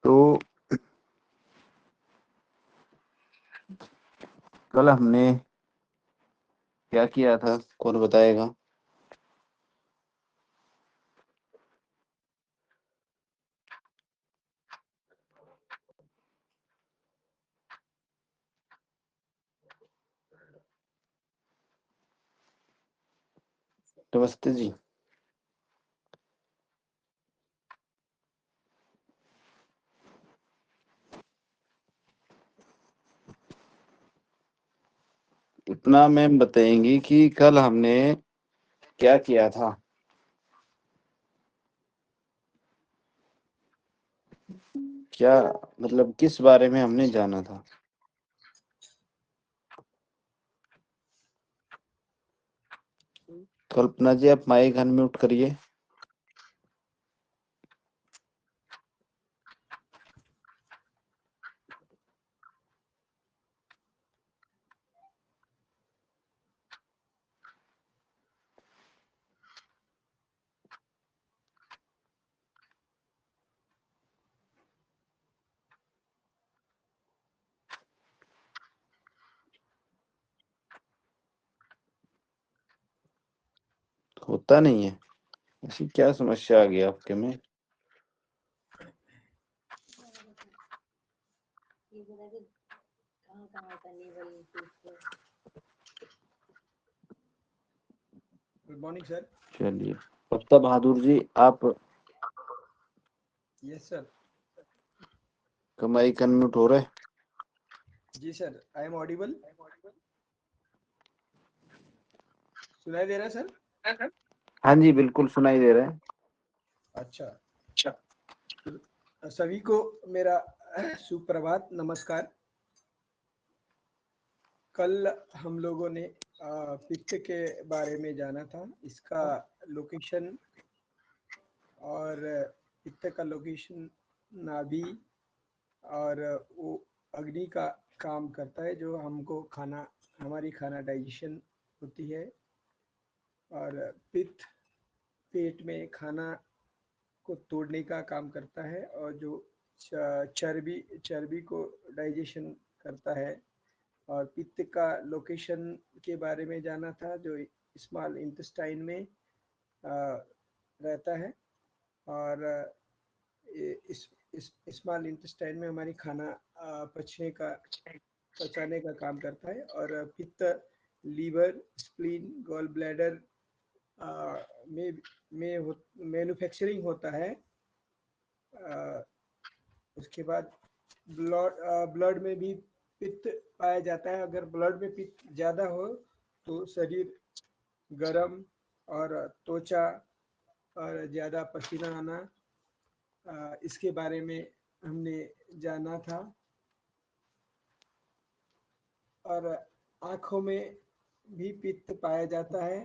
तो कल हमने क्या किया था, कौन बताएगा? नमस्ते जी। इतना मैम बताएंगी कि कल हमने क्या किया था? क्या मतलब किस बारे में हमने जाना था? कल्पना जी, आप माइक अनम्यूट करिए। होता नहीं है, ऐसी क्या समस्या आ गई आपके में? Good morning sir. चलिए, पत्ता बहादुर जी, आप यस सर। का माइक अनम्यूट हो रहा है? जी सर, आई एम ऑडिबल। सुनाई दे रहा है सर? हाँ जी, बिल्कुल सुनाई दे रहा है। अच्छा। सभी को मेरा सुप्रभात, नमस्कार। कल हम लोगों ने पित्त के बारे में जाना था, इसका लोकेशन और पित्त का लोकेशन नाभि और वो अग्नि का काम करता है जो हमको खाना, हमारी खाना डाइजेशन होती है। और पित्त पेट में खाना को तोड़ने का काम करता है और जो चर्बी चर्बी को डाइजेशन करता है। और पित्त का लोकेशन के बारे में जाना था जो स्मॉल इंटेस्टाइन में रहता है। और इस स्मॉल इंटेस्टाइन में हमारी खाना पचाने का काम करता है। और पित्त लीवर, स्प्लीन, गॉल ब्लैडर में मैन्युफैक्चरिंग होता है। उसके बाद ब्लड में भी पित्त पाया जाता है। अगर ब्लड में पित्त ज़्यादा हो तो शरीर गरम और त्वचा और ज़्यादा पसीना आना, इसके बारे में हमने जाना था। और आँखों में भी पित्त पाया जाता है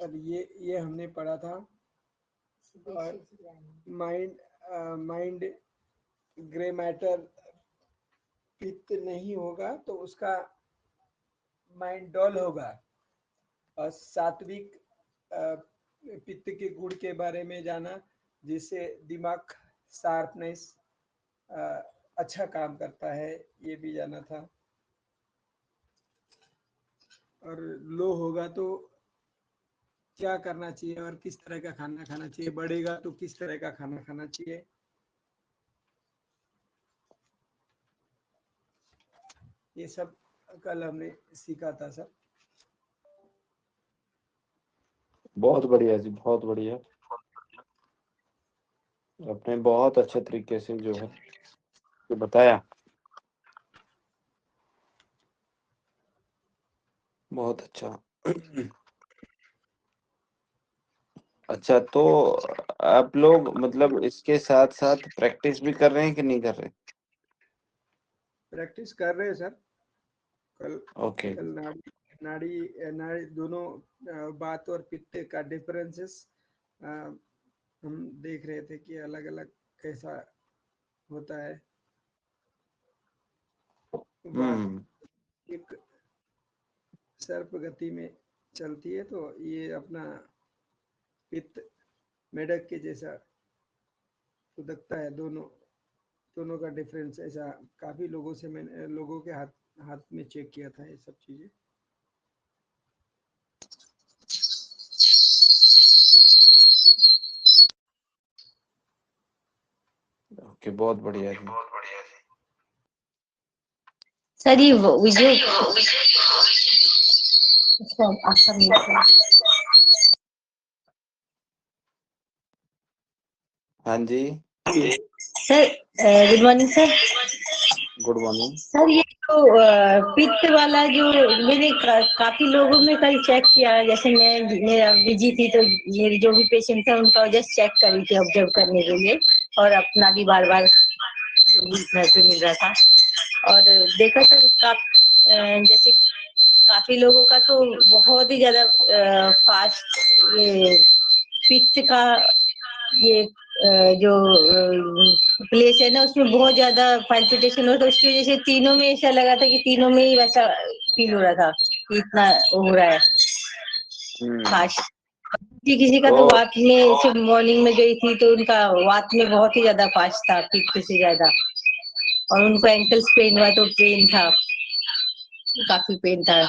और ये हमने पढ़ा था। और माइंड ग्रे मैटर पित्त नहीं होगा तो उसका माइंड डल होगा। और सात्विक पित्त के गुण के बारे में जाना, जिससे दिमाग शार्पनेस अच्छा काम करता है, ये भी जाना था। और लो होगा तो क्या करना चाहिए और किस तरह का खाना खाना चाहिए, बढ़ेगा तो किस तरह का खाना खाना चाहिए, ये सब कल हमने सीखा था सर। बहुत बढ़िया जी, बहुत बढ़िया। आपने बहुत अच्छे तरीके से जो है ये बताया। बहुत अच्छा। अच्छा, तो आप लोग मतलब इसके साथ साथ प्रैक्टिस भी कर रहे हैं कि नहीं कर रहे? प्रैक्टिस कर रहे हैं सर। कल ओके। कल नाड़ी नाड़ी नाड़ी दोनों बात और पित्त का डिफरेंसेस हम देख रहे थे कि अलग अलग कैसा होता है। बात हम्म। एक सर्प गति में चलती है तो ये अपना पित्त मेढक के जैसा उदकता है, दोनों का डिफरेंस ऐसा काफी लोगों से मैंने लोगों के हाथ में चेक किया था ये सब चीजें। ओके, बहुत बढ़िया जी। सर ये वीडियो हाँ जी, sir good morning sir. Good morning. Sir ये जो पित्त वाला जो मैंने काफी लोगों में कल चेक किया, जैसे मैं बिजी थी तो मेरे जो भी पेशेंट था उनका जस्ट चेक कर रही थी ऑब्जर्व करने के लिए, और अपना भी बार बार घर पे मिल रहा था। और देखा सर जैसे काफी लोगों का तो बहुत ही ज्यादा फास्ट ये पित्त का ये जो प्लेस है ना उसमें बहुत ज्यादा पाल्पिटेशन हो, तो उसकी वजह से तीनों में ऐसा लगा था कि तीनों में ही वैसा फील हो रहा था कि इतना हो रहा है फास्ट। किसी का तो वात में जब मॉर्निंग में गई थी तो उनका वात में बहुत ही ज्यादा फास्ट था पित्त से ज्यादा, और उनको एंकल पेन हुआ तो पेन था, काफी पेन था।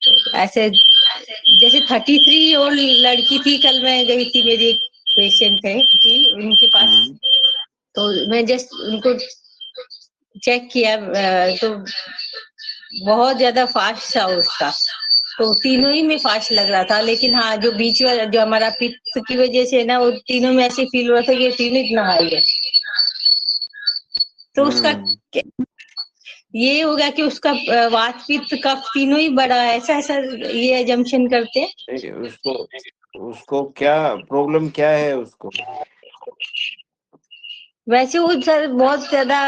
तो ऐसे जैसे 33 और लड़की थी, कल मैं गई थी, मेरी एक पेशेंट है जी उनके पास, तो मैं जस्ट उनको चेक किया तो बहुत ज्यादा फास्ट था उसका, तो तीनों ही में फास्ट लग रहा था। लेकिन हाँ जो बीच वाला जो हमारा पित्त की वजह से ना वो तीनों में ऐसे फील हो रहा था कि तीनों इतना हाई है, तो उसका ये हो गया कि उसका वात पित्त कफ तीनों ही बड़ा है, ऐसा ऐसा ये एजम्पशन करते हैं। उसको क्या प्रॉब्लम क्या है उसको? वैसे वो सर बहुत ज्यादा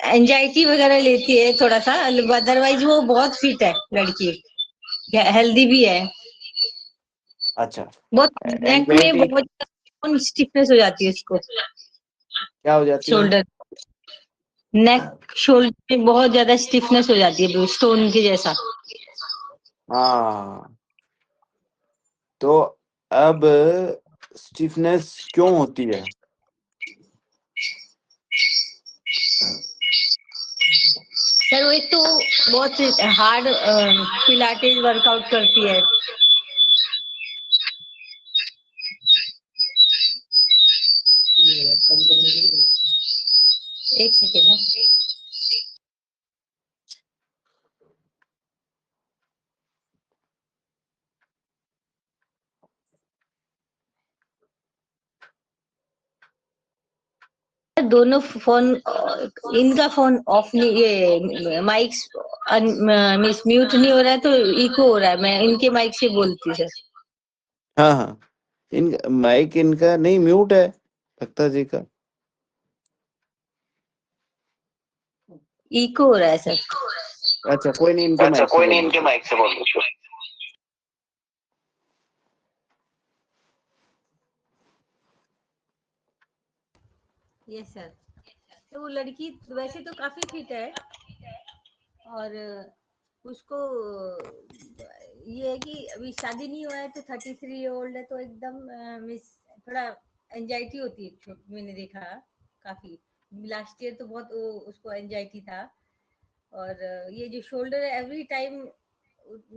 एंजाइटी वगैरह लेती है थोड़ा सा, अदरवाइज वो बहुत फिट है लड़की, हेल्दी भी है। अच्छा, बहुत नेक में बहुत स्टिफनेस हो जाती है उसको, क्या हो जाती है? शोल्डर नेक शोल्डर में बहुत ज्यादा स्टिफनेस हो जाती है, स्टोन के जैसा। हाँ, तो अब स्टिफनेस क्यों होती है? सर वो एक तो बहुत हार्ड पिलाटेस वर्कआउट करती है। एक सेकेंड ना, दोनों फोन, इनका फोन ऑफ नहीं, ये माइक्स मिस म्यूट नहीं हो रहा है तो इको हो रहा है, मैं इनके माइक से बोलती हूँ सर। हाँ हाँ, माइक इनका नहीं म्यूट है भक्ता जी का। इको हो रहा है सर। अच्छा, कोई नहीं, इनके माइक से बोल दो। Yes sir. तो वो लड़की वैसे तो काफी फिट है, और उसको ये है कि अभी शादी नहीं हुआ है, तो 33 ओल्ड है, तो एकदम मिस थोड़ा एंजाइटी होती है, मैंने देखा काफी। लास्ट ईयर तो बहुत उसको एंजाइटी था, और ये जो शोल्डर है एवरी टाइम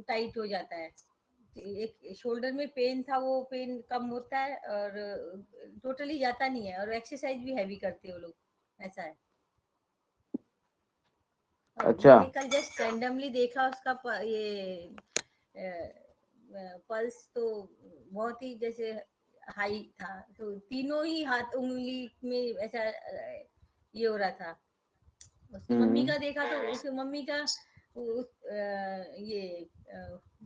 टाइट हो जाता है। एक शोल्डर में पेन था, वो पेन कम होता है और टोटली जाता नहीं है, और एक्सरसाइज भी हैवी करते हैं वो लोग, ऐसा है। अच्छा, मैंने कल जस्ट रैंडमली देखा उसका ये पल्स तो बहुत ही जैसे हाई था, तो तीनों ही हाथ उंगली में ऐसा ये हो रहा था। उसकी मम्मी का देखा तो उसकी मम्मी का ये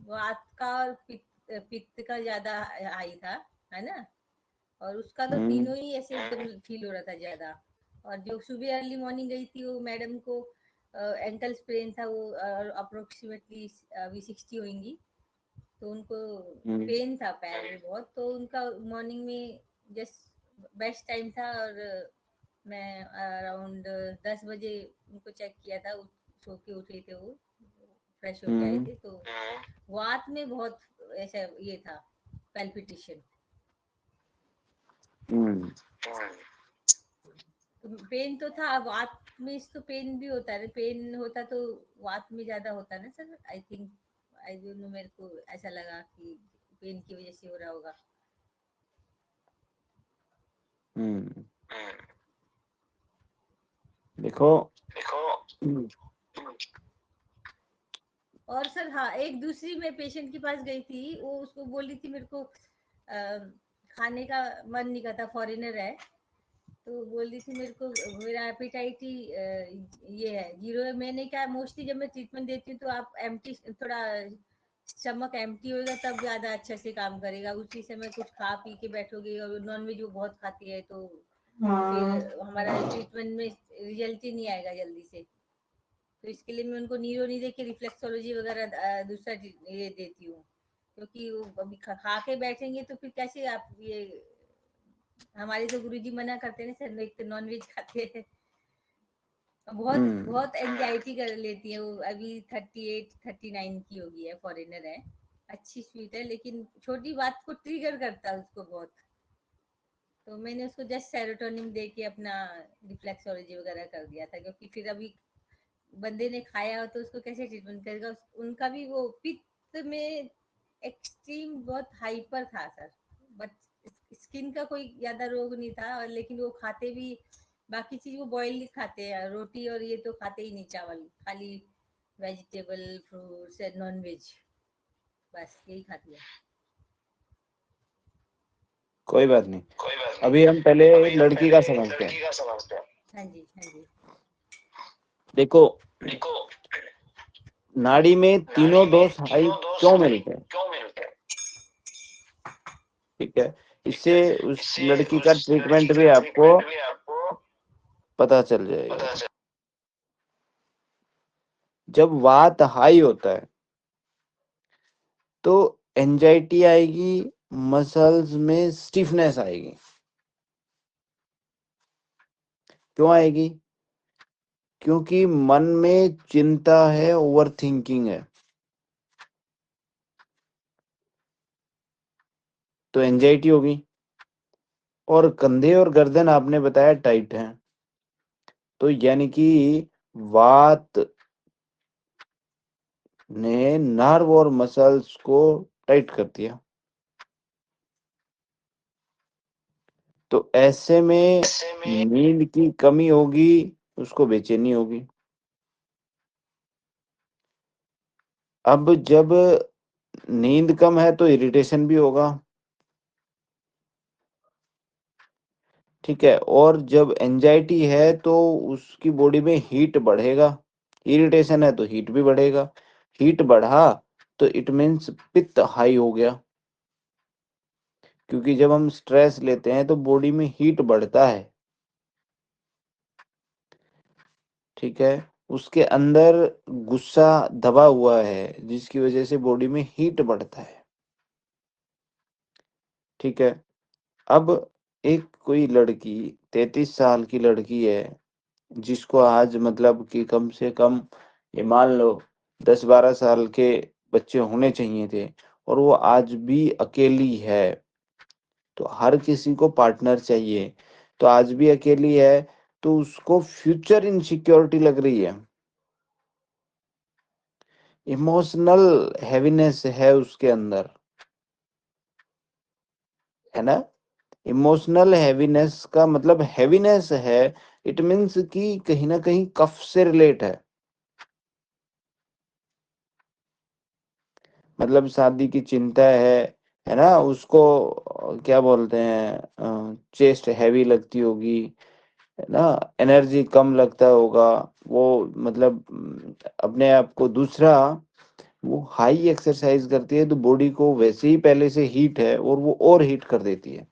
वात का और पित्त का ज्यादा हाई था, है ना, और उसका तो तीनों ही ऐसे एकदम फील हो रहा था ज्यादा। और जो सुबह अर्ली मॉर्निंग गई थी वो मैडम को एंकल स्प्रेन था, वो अप्रोक्सीमेटली अभी 60 होंगी, तो उनको पेन था पैर में बहुत, तो उनका मॉर्निंग में जस्ट बेस्ट टाइम था, और मैं अराउंड 10 बजे उनको चेक किया था, सो के उठे थे वो, फ्रेश होके आए थे, तो वात में बहुत ऐसा ये था पैल्पिटेशन, पेन तो था, वात में तो पेन भी होता है, पेन होता तो वात में ज्यादा होता ना sir, I think, I don't know, मेरे को ऐसा लगा कि पेन की वजह से हो रहा होगा। देखो और सर हाँ, एक दूसरी मैं पेशेंट के पास गई थी, वो उसको बोल रही थी मेरे को खाने का मन नहीं करता, फॉरेनर है, तो बोल रही थी मेरे को मेरा एपिटाइट ही ये है, जीरो है। मैंने क्या, मोस्टली जब मैं ट्रीटमेंट देती हूँ तो आप एम्प्टी, थोड़ा स्टमक एम्प्टी होगा तब ज्यादा अच्छे से काम करेगा, उसी समय कुछ खा पी के बैठोगे, और नॉनवेज वो बहुत खाती है तो फिर हमारा ट्रीटमेंट में रिजल्ट ही नहीं आएगा जल्दी से। तो इसके लिए मैं उनको नीरो नहीं दे के रिफ्लेक्सोलॉजी वगैरह दूसरा ये देती हूँ, क्योंकि वो अभी खा के बैठेंगे तो फिर कैसे आप ये, हमारे तो गुरुजी मना करते हैं सर, एक तो नॉन वेज खाते हैं, बहुत बहुत एंजाइटी कर लेती है वो। अभी 38-39 की होगी है, फॉरेनर है, अच्छी स्वीट है, लेकिन छोटी बात को ट्रिगर करता है उसको बहुत। तो मैंने उसको जस्ट सेरोटोनिन दे के अपना रिफ्लेक्सोलॉजी वगैरह कर दिया था, क्योंकि फिर अभी बंदे ने खाया हो तो उसको कैसे ट्रीटमेंट करेगा। उनका भी वो पित्त में एक्सट्रीम बहुत हाइपर था सर, बट स्किन का कोई ज्यादा रोग नहीं था, और लेकिन वो खाते भी बाकी चीज वो बॉयल ही खाते हैं, रोटी और ये तो खाते ही नहीं, चावल खाली, vegetable, fruits and non veg, बस यही खाती है। कोई बात नहीं, अभी हम पहले लड़की का समझते हैं। हाँ जी, हाँ जी। देखो, नाड़ी में तीनों दोष हाई क्यों मिलते हैं? ठीक है, इससे उस लड़की का ट्रीटमेंट भी आपको पता चल जाएगा। जब वात हाई होता है तो एंजाइटी आएगी, मसल्स में स्टिफनेस आएगी। क्यों आएगी? क्योंकि मन में चिंता है, ओवर थिंकिंग है, तो एंजाइटी होगी। और कंधे और गर्दन आपने बताया टाइट है, तो यानी कि वात ने नर्व और मसल्स को टाइट कर दिया। तो ऐसे में नींद की कमी होगी, उसको बेचैनी होगी। अब जब नींद कम है तो इरिटेशन भी होगा, ठीक है। और जब एंजाइटी है तो उसकी बॉडी में हीट बढ़ेगा, इरिटेशन है तो हीट भी बढ़ेगा। हीट बढ़ा तो इट मीन्स पित्त हाई हो गया, क्योंकि जब हम स्ट्रेस लेते हैं तो बॉडी में हीट बढ़ता है, ठीक है। उसके अंदर गुस्सा दबा हुआ है जिसकी वजह से बॉडी में हीट बढ़ता है, ठीक है। अब एक कोई लड़की 33 साल की लड़की है, जिसको आज मतलब कि कम से कम ये मान लो 10-12 साल के बच्चे होने चाहिए थे, और वो आज भी अकेली है। तो हर किसी को पार्टनर चाहिए, तो आज भी अकेली है, तो उसको फ्यूचर इनसिक्योरिटी लग रही है, इमोशनल हैवीनेस है उसके अंदर, है ना। इमोशनल हैवीनेस का मतलब हैवीनेस है, इट मीन्स कि कहीं ना कहीं कफ से रिलेट है। मतलब शादी की चिंता है ना उसको, क्या बोलते हैं, चेस्ट हैवी लगती होगी, है ना, एनर्जी कम लगता होगा वो, मतलब अपने आप को। दूसरा, वो हाई एक्सरसाइज करती है तो बॉडी को वैसे ही पहले से हीट है और वो और हीट कर देती है।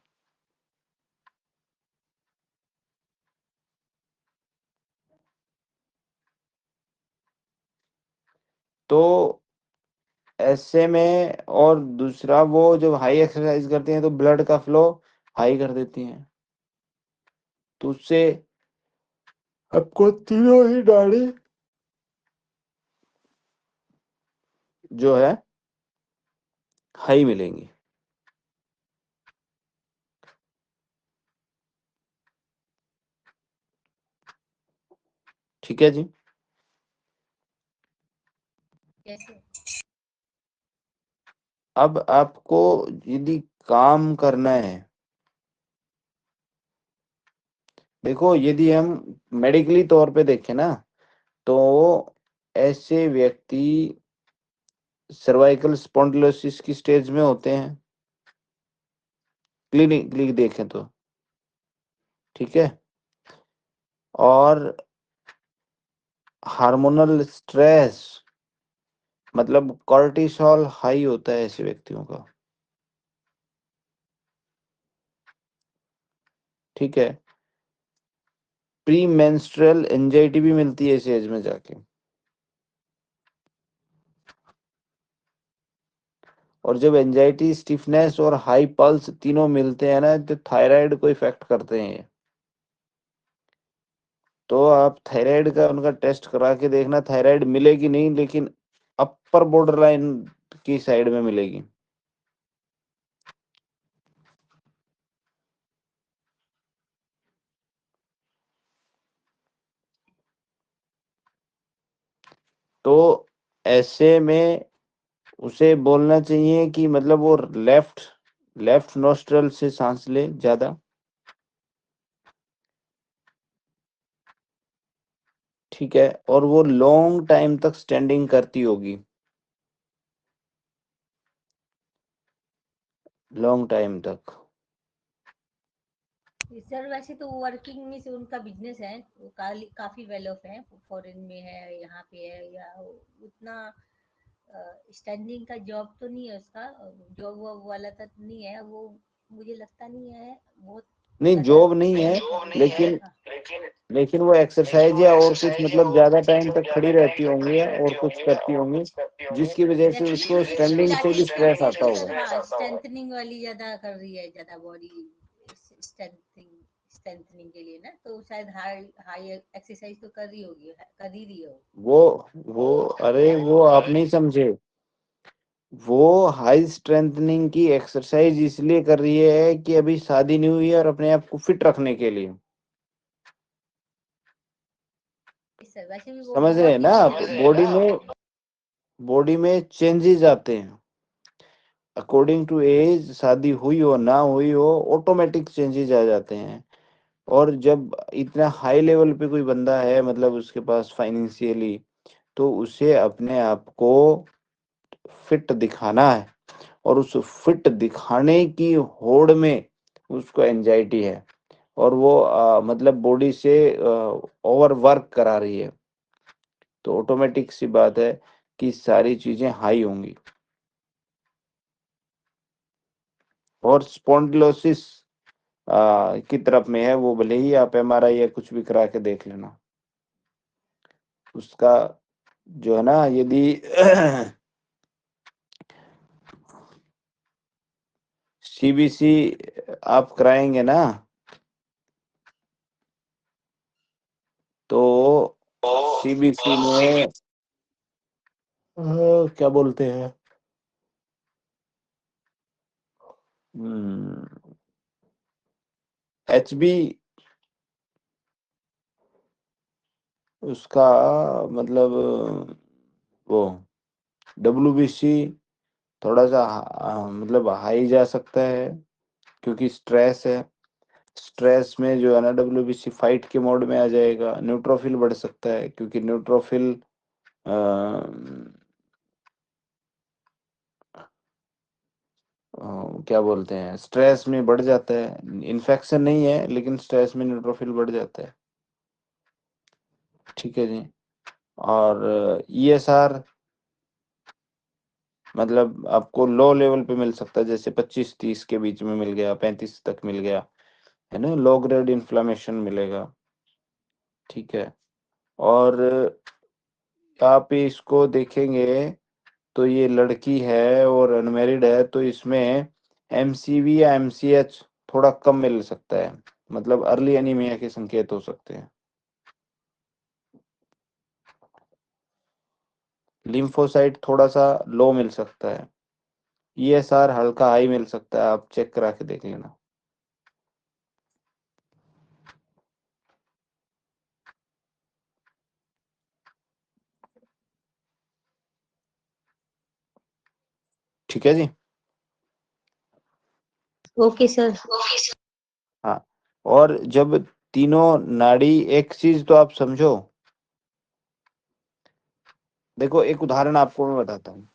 तो ऐसे में, और दूसरा वो जब हाई एक्सरसाइज करती हैं तो ब्लड का फ्लो हाई कर देती हैं, तो उससे आपको तीनों ही नाड़ी जो है हाई मिलेंगी। ठीक है जी। कैसे? अब आपको यदि काम करना है, देखो यदि हम मेडिकली तौर पे देखें ना, तो ऐसे व्यक्ति सर्वाइकल स्पॉन्डिलोसिस की स्टेज में होते हैं, क्लिनिकली देखें तो, ठीक है। और हार्मोनल स्ट्रेस मतलब कॉर्टिसोल हाई होता है ऐसे व्यक्तियों का, ठीक है। प्री मेंस्ट्रुअल एंजाइटी भी मिलती है इस एज में जाके, और जब एंजाइटी, स्टिफनेस और हाई पल्स तीनों मिलते हैं ना, तो थायराइड को इफेक्ट करते हैं ये। तो आप थायराइड का उनका टेस्ट करा के देखना, थायराइड मिलेगी नहीं, लेकिन अपर बॉर्डर लाइन की साइड में मिलेगी। तो ऐसे में उसे बोलना चाहिए कि मतलब वो लेफ्ट नोस्ट्रल से सांस ले ज्यादा, ठीक है। और वो लॉन्ग टाइम तक स्टैंडिंग करती होगी, लॉन्ग टाइम तक। सर वैसे तो वर्किंग में से उनका बिजनेस है, वो काफी वेल ऑफ है, फॉरेन में है, यहाँ पे है, या उतना स्टैंडिंग का जॉब तो नहीं है उसका, जॉब वॉब वाला तो नहीं है वो, मुझे लगता नहीं है बहुत नहीं ज्यादा जॉब नहीं है, लेकिन लेकिन वो एक्सरसाइज या और कुछ मतलब ज्यादा टाइम तक खड़ी रहती होंगी या और कुछ करती होंगी, जिसकी वजह से उसको स्टैंडिंग से भी स्ट्रेस आता होगा। हाँ स्ट्रेंथनिंग वाली ज्यादा कर रही है, ज्यादा बॉडी स्ट्रेंथनिंग स्ट्रेंथनिंग के लिए ना, तो शायद हाई हाई एक्सरसाइज तो कर रही होगी, कर ही रही हो। वो अरे वो आप नहीं समझे, वो हाई स्ट्रेंथनिंग की एक्सरसाइज इसलिए कर रही है कि अभी शादी नहीं हुई है, और अपने आप को फिट रखने के लिए। सर वैसे भी वो समझ रहे हैं बहुत ना आप, ही बॉडी में चेंजेस आते हैं अकॉर्डिंग टू एज, शादी हुई हो ना हुई हो, ऑटोमेटिक चेंजेस आ जाते हैं। और जब इतना हाई लेवल पे कोई बंदा है, मतलब उसके पास फाइनेंशियली, तो उसे अपने आप को फिट दिखाना है, और उस फिट दिखाने की होड़ में उसको एंजाइटी है, और वो मतलब बॉडी से ओवर वर्क करा रही है, तो ऑटोमेटिक सी बात है कि सारी चीजें हाई होंगी। और स्पॉन्डिलोसिस की तरफ में है, वो भले ही आप एमआरआई या कुछ भी करा के देख लेना उसका, जो है ना, यदि सीबीसी आप कराएंगे ना, तो सीबीसी में क्या बोलते हैं, एचबी, उसका मतलब वो डब्ल्यूबीसी थोड़ा सा मतलब हाई जा सकता है, क्योंकि स्ट्रेस है। स्ट्रेस में जो है ना, डब्ल्यूबीसी फाइट के मोड में आ जाएगा। न्यूट्रोफिल बढ़ सकता है, क्योंकि न्यूट्रोफिल क्या बोलते हैं, स्ट्रेस में बढ़ जाता है। इन्फेक्शन नहीं है, लेकिन स्ट्रेस में न्यूट्रोफिल बढ़ जाता है, ठीक है जी। और ईएसआर मतलब आपको लो लेवल पे मिल सकता है, जैसे 25-30 के बीच में मिल गया, 35 तक मिल गया, है ना, लो ग्रेड इन्फ्लामेशन मिलेगा, ठीक है। और आप इसको देखेंगे तो ये लड़की है और अनमेरिड है, तो इसमें एमसीवी या एमसीएच थोड़ा कम मिल सकता है, मतलब अर्ली एनीमिया के संकेत हो सकते हैं। लिम्फोसाइट थोड़ा सा लो मिल सकता है। ईएसआर हल्का हाई मिल सकता है, आप चेक करा के देख लेना। ठीक है जी। Okay sir. हाँ, और जब तीनों नाड़ी, एक चीज तो आप समझो, देखो एक उदाहरण आपको मैं बताता हूँ।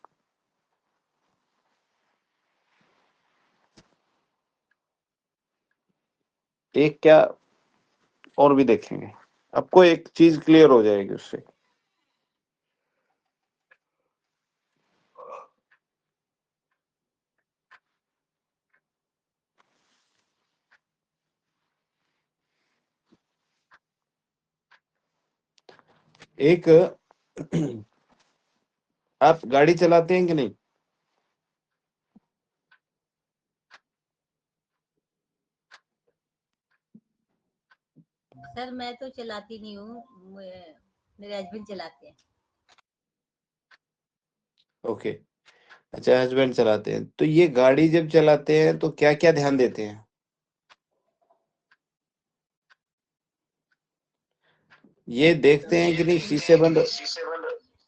एक क्या, और भी देखेंगे, आपको एक चीज क्लियर हो जाएगी उससे। एक आप गाड़ी चलाते हैं कि नहीं? सर मैं तो चलाती नहीं हूँ, मेरे हस्बैंड चलाते हैं। ओके, अच्छा, हस्बैंड चलाते हैं। तो ये गाड़ी जब चलाते हैं तो क्या क्या ध्यान देते हैं? ये देखते हैं कि नहीं शीशे बंद,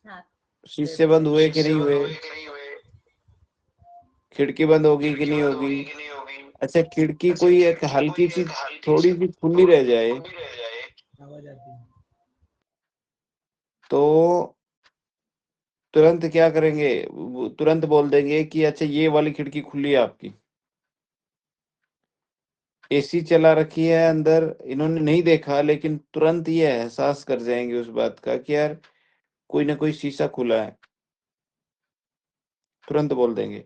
हाँ। शीशे बंद हुए कि नहीं हुए, खिड़की बंद होगी कि नहीं होगी। अच्छा, खिड़की कोई एक हल्की सी, थोड़ी सी खुली रह जाए आवाज आती है। तो तुरंत क्या करेंगे? तुरंत बोल देंगे कि अच्छा ये वाली खिड़की खुली है आपकी। एसी चला रखी है अंदर, इन्होंने नहीं देखा, लेकिन तुरंत ये एहसास कर जाएंगे उस बात का कि यार कोई ना कोई शीशा खुला है, तुरंत बोल देंगे।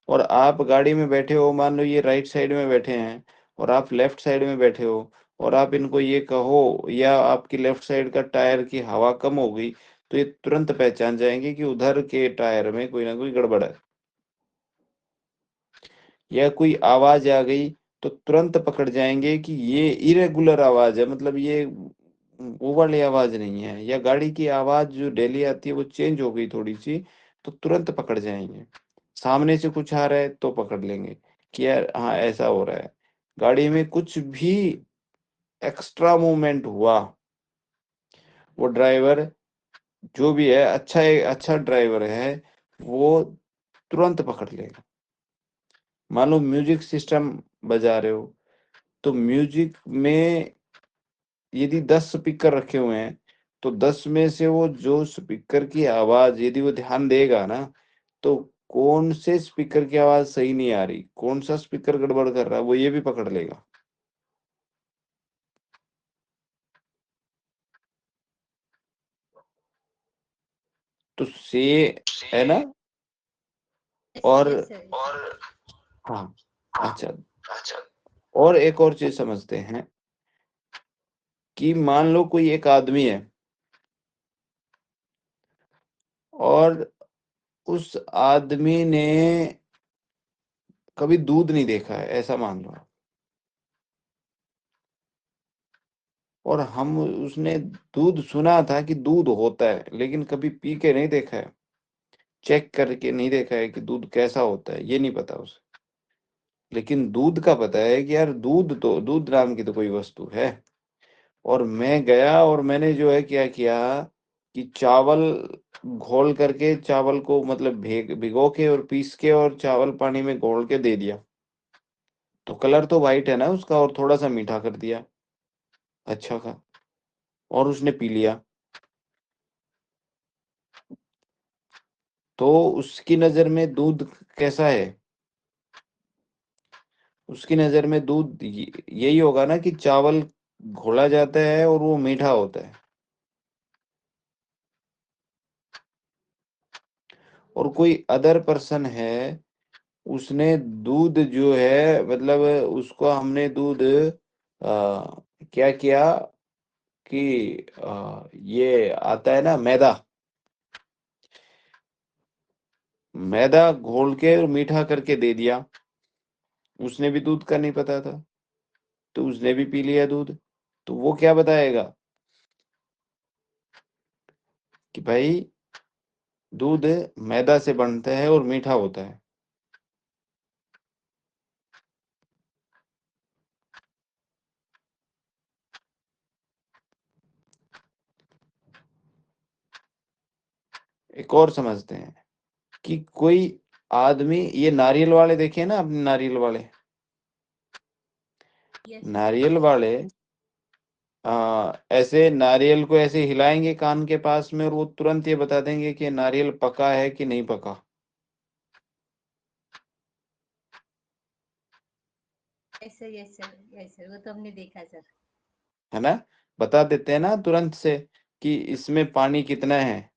और आप गाड़ी में बैठे हो, मान लो ये राइट साइड में बैठे हैं और आप लेफ्ट साइड में बैठे हो, और आप इनको ये कहो या आपकी लेफ्ट साइड का टायर की हवा कम हो गई, तो ये तुरंत पहचान जाएंगे कि उधर के टायर में कोई ना कोई गड़बड़ है। या कोई आवाज आ गई तो तुरंत पकड़ जाएंगे कि ये इरेगुलर आवाज है, मतलब ये वो वाली आवाज नहीं है, या गाड़ी की आवाज जो डेली आती है वो चेंज हो गई थोड़ी सी, तो तुरंत पकड़ जाएंगे। सामने से कुछ आ रहा है तो पकड़ लेंगे कि यार हाँ ऐसा हो रहा है। गाड़ी में कुछ भी एक्स्ट्रा मूवमेंट हुआ, वो ड्राइवर जो भी है, अच्छा ड्राइवर है, वो तुरंत पकड़ लेगा। मान लो म्यूजिक सिस्टम बजा रहे हो, तो म्यूजिक में यदि 10 स्पीकर रखे हुए हैं, तो 10 में से वो जो स्पीकर की आवाज यदि वो ध्यान देगा ना, तो कौन से स्पीकर की आवाज सही नहीं आ रही, कौन सा स्पीकर गड़बड़ कर रहा है, वो ये भी पकड़ लेगा। तो से है ना। और यस सर। हाँ, अच्छा, और एक और चीज समझते हैं कि मान लो कोई एक आदमी है और उस आदमी ने कभी दूध नहीं देखा है, ऐसा मान लो, और हम उसने दूध सुना था कि दूध होता है, लेकिन कभी पी के नहीं देखा है, चेक करके नहीं देखा है कि दूध कैसा होता है, ये नहीं पता उसे। लेकिन दूध का पता है कि यार दूध, तो दूध नाम की तो कोई वस्तु है। और मैं गया और मैंने जो है क्या किया कि चावल घोल करके, चावल को मतलब भिगो के और पीस के और चावल पानी में घोल के दे दिया, तो कलर तो वाइट है ना उसका, और थोड़ा सा मीठा कर दिया, अच्छा का, और उसने पी लिया। तो उसकी नजर में दूध कैसा है? उसकी नजर में दूध यही होगा ना कि चावल घोला जाता है और वो मीठा होता है। और कोई अदर पर्सन है, उसने दूध जो है, मतलब उसको हमने दूध क्या किया कि ये आता है ना मैदा, मैदा घोल के और मीठा करके दे दिया। उसने भी दूध का नहीं पता था, तो उसने भी पी लिया दूध। तो वो क्या बताएगा कि भाई दूध मैदा से बनता है और मीठा होता है। एक और समझते हैं कि कोई आदमी, ये नारियल वाले देखे ना आपने, नारियल वाले, यस नारियल वाले ऐसे नारियल को ऐसे हिलाएंगे कान के पास में और वो तुरंत ये बता देंगे कि नारियल पका है कि नहीं पका। Sir, yes sir, yes sir, वो तो हमने देखा सर। है ना, बता देते हैं ना तुरंत से कि इसमें पानी कितना है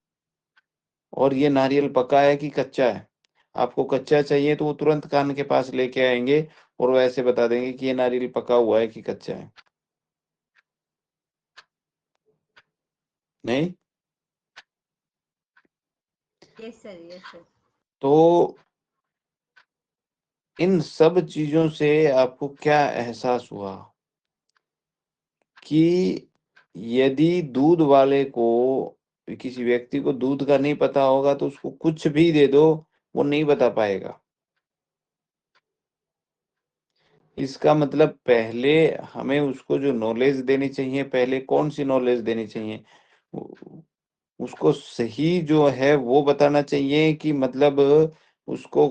और ये नारियल पका है कि कच्चा है। आपको कच्चा चाहिए तो वो तुरंत कान के पास लेके आएंगे और वो ऐसे बता देंगे कि ये नारियल पका हुआ है कि कच्चा है। नहीं, यस सर, यस सर। तो इन सब चीजों से आपको क्या एहसास हुआ कि यदि दूध वाले को, किसी व्यक्ति को दूध का नहीं पता होगा तो उसको कुछ भी दे दो, वो नहीं बता पाएगा। इसका मतलब पहले हमें उसको जो नॉलेज देनी चाहिए, पहले कौन सी नॉलेज देनी चाहिए, उसको सही जो है वो बताना चाहिए कि मतलब उसको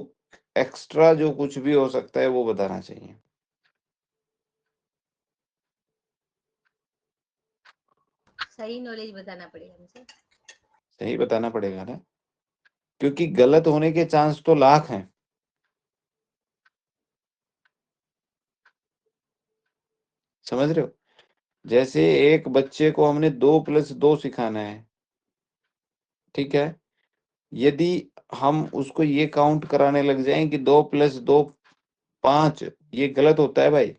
एक्स्ट्रा जो कुछ भी हो सकता है वो बताना चाहिए। सही नॉलेज बताना पड़ेगा मुझे। सही बताना पड़ेगा ना, क्योंकि गलत होने के चांस तो लाख हैं। समझ रहे हो, जैसे एक बच्चे को हमने 2+2 सिखाना है, ठीक है, यदि हम उसको ये काउंट कराने लग जाएं कि 2+2 5, ये गलत होता है भाई।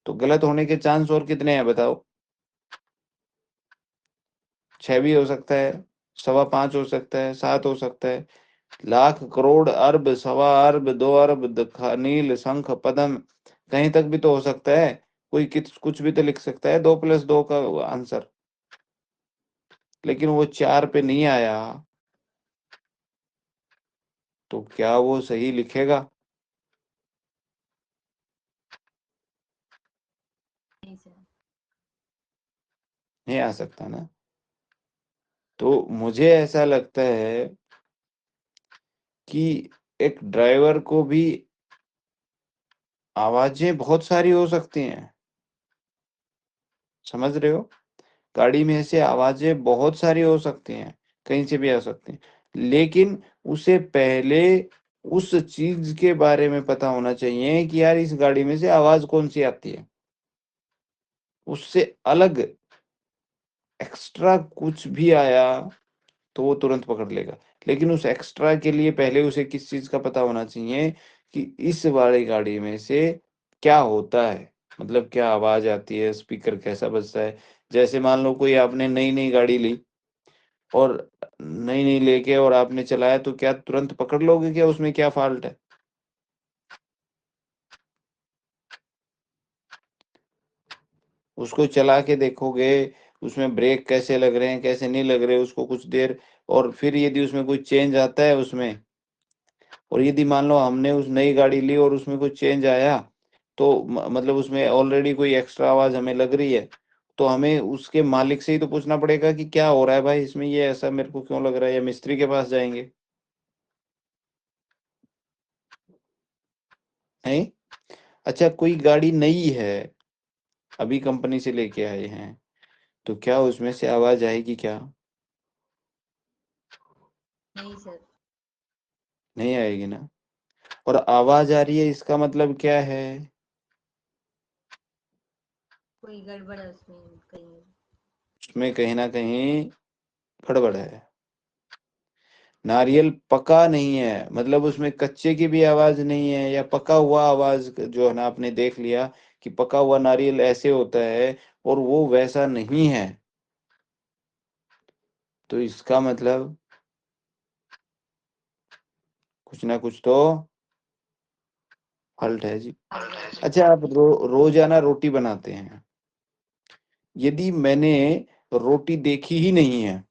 तो गलत होने के चांस और कितने हैं बताओ? 6 भी हो सकता है, 5.25 हो सकता है, 7 हो सकता है, लाख करोड़ अरब सवा अरब 2 अरब नील शंख पद्म, कहीं तक भी तो हो सकता है। कोई कुछ भी तो लिख सकता है 2+2 का आंसर, लेकिन वो 4 पे नहीं आया तो क्या वो सही लिखेगा? नहीं सर। नहीं आ सकता ना। तो मुझे ऐसा लगता है कि एक ड्राइवर को भी आवाजें बहुत सारी हो सकती हैं। समझ रहे हो, गाड़ी में से आवाजें बहुत सारी हो सकती हैं, कहीं से भी आ सकती हैं, लेकिन उसे पहले उस चीज के बारे में पता होना चाहिए कि यार इस गाड़ी में से आवाज कौन सी आती है। उससे अलग एक्स्ट्रा कुछ भी आया तो वो तुरंत पकड़ लेगा, लेकिन उस एक्स्ट्रा के लिए पहले उसे किस चीज का पता होना चाहिए कि इस वाली गाड़ी में से क्या होता है, मतलब क्या आवाज आती है, स्पीकर कैसा बजता है। जैसे मान लो कोई आपने नई नई गाड़ी ली और नई नई लेके और आपने चलाया, तो क्या तुरंत पकड़ लोगे क्या उसमें क्या फॉल्ट है? उसको चला के देखोगे, उसमें ब्रेक कैसे लग रहे हैं कैसे नहीं लग रहे, उसको कुछ देर, और फिर यदि उसमें कोई चेंज आता है उसमें, और यदि मान लो हमने उस नई गाड़ी ली और उसमें कुछ चेंज आया, तो मतलब उसमें ऑलरेडी कोई एक्स्ट्रा आवाज हमें लग रही है, तो हमें उसके मालिक से ही तो पूछना पड़ेगा कि क्या हो रहा है भाई इसमें, ये ऐसा मेरे को क्यों लग रहा है, या मिस्त्री के पास जाएंगे। नहीं, अच्छा कोई गाड़ी नई है, अभी कंपनी से लेके आए हैं, तो क्या उसमें से आवाज आएगी क्या? नहीं सर। नहीं आएगी ना। और आवाज आ रही है इसका मतलब क्या है? कोई गड़बड़ है उसमें कहीं। उसमें कहीं ना कहीं गड़बड़ है। नारियल पका नहीं है मतलब उसमें कच्चे की भी आवाज नहीं है, या पका हुआ आवाज जो है ना, आपने देख लिया कि पका हुआ नारियल ऐसे होता है और वो वैसा नहीं है, तो इसका मतलब कुछ ना कुछ तो फॉल्ट है जी। अच्छा आप रोजाना रोटी बनाते हैं, यदि मैंने रोटी देखी ही नहीं है,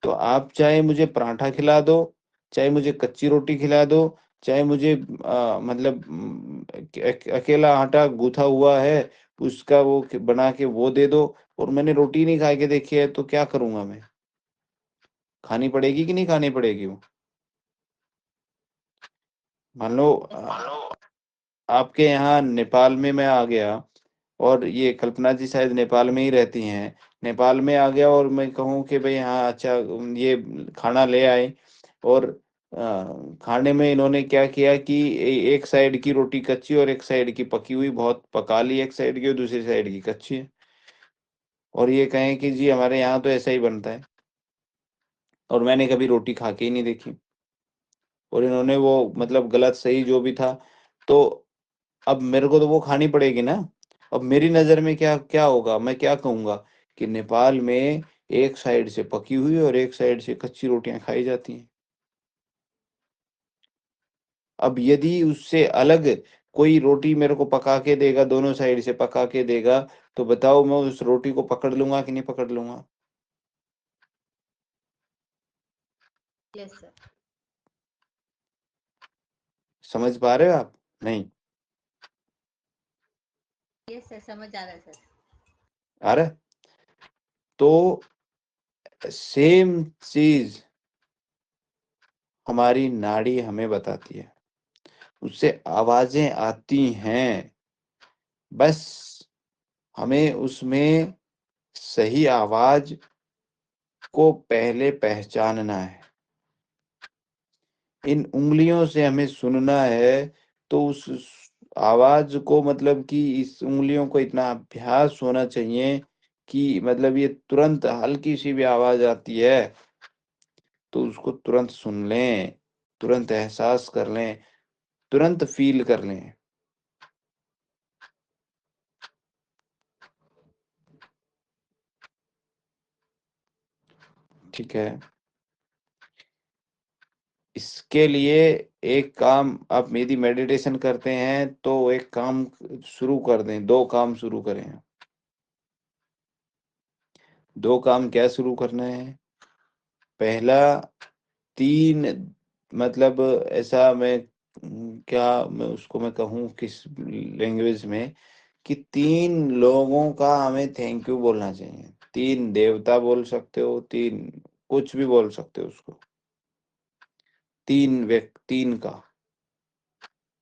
तो आप चाहे मुझे पराठा खिला दो, चाहे मुझे कच्ची रोटी खिला दो, चाहे मुझे मतलब अकेला आटा गूथा हुआ है उसका वो बना के वो दे दो, और मैंने रोटी नहीं खा के देखी है, तो क्या करूंगा मैं? खानी पड़ेगी कि नहीं खानी पड़ेगी वो? मान लो आपके यहाँ नेपाल में मैं आ गया और ये कल्पना जी शायद नेपाल में ही रहती हैं। नेपाल में आ गया और मैं कहूँ कि भाई हाँ अच्छा ये खाना ले आए और खाने में इन्होंने क्या किया कि एक साइड की रोटी कच्ची और एक साइड की पकी हुई, बहुत पका ली एक साइड की और दूसरी साइड की कच्ची है। और ये कहें कि जी हमारे यहाँ तो ऐसा ही बनता है और मैंने कभी रोटी खा के ही नहीं देखी। और इन्होंने वो मतलब गलत सही जो भी था, तो अब मेरे को तो वो खानी पड़ेगी ना। अब मेरी नज़र में क्या क्या होगा, मैं क्या कहूँगा कि नेपाल में एक साइड से पकी हुई और एक साइड से कच्ची रोटियां खाई जाती हैं। अब यदि उससे अलग कोई रोटी मेरे को पका के देगा, दोनों साइड से पका के देगा, तो बताओ मैं उस रोटी को पकड़ लूंगा कि नहीं पकड़ लूंगा? Yes sir. समझ पा रहे हो आप? नहीं यस सर, समझ आ रहा है सर। आ रहा है? तो सेम चीज हमारी नाड़ी हमें बताती है, उससे आवाजें आती हैं, बस हमें उसमें सही आवाज को पहले पहचानना है। इन उंगलियों से हमें सुनना है, तो उस आवाज को मतलब कि इस उंगलियों को इतना अभ्यास होना चाहिए कि मतलब ये तुरंत हल्की सी भी आवाज आती है तो उसको तुरंत सुन लें, तुरंत एहसास कर लें, तुरंत फील कर लें। ठीक है, इसके लिए एक काम, आप यदि मेडिटेशन करते हैं तो एक काम शुरू कर दें, दो काम शुरू करें। दो काम क्या शुरू करना है? पहला, तीन मतलब ऐसा मैं क्या मैं उसको मैं कहूँ किस लैंग्वेज में कि तीन लोगों का हमें थैंक यू बोलना चाहिए। तीन देवता बोल सकते हो, तीन कुछ भी बोल सकते हो उसको, तीन व्यक्ति, तीन का।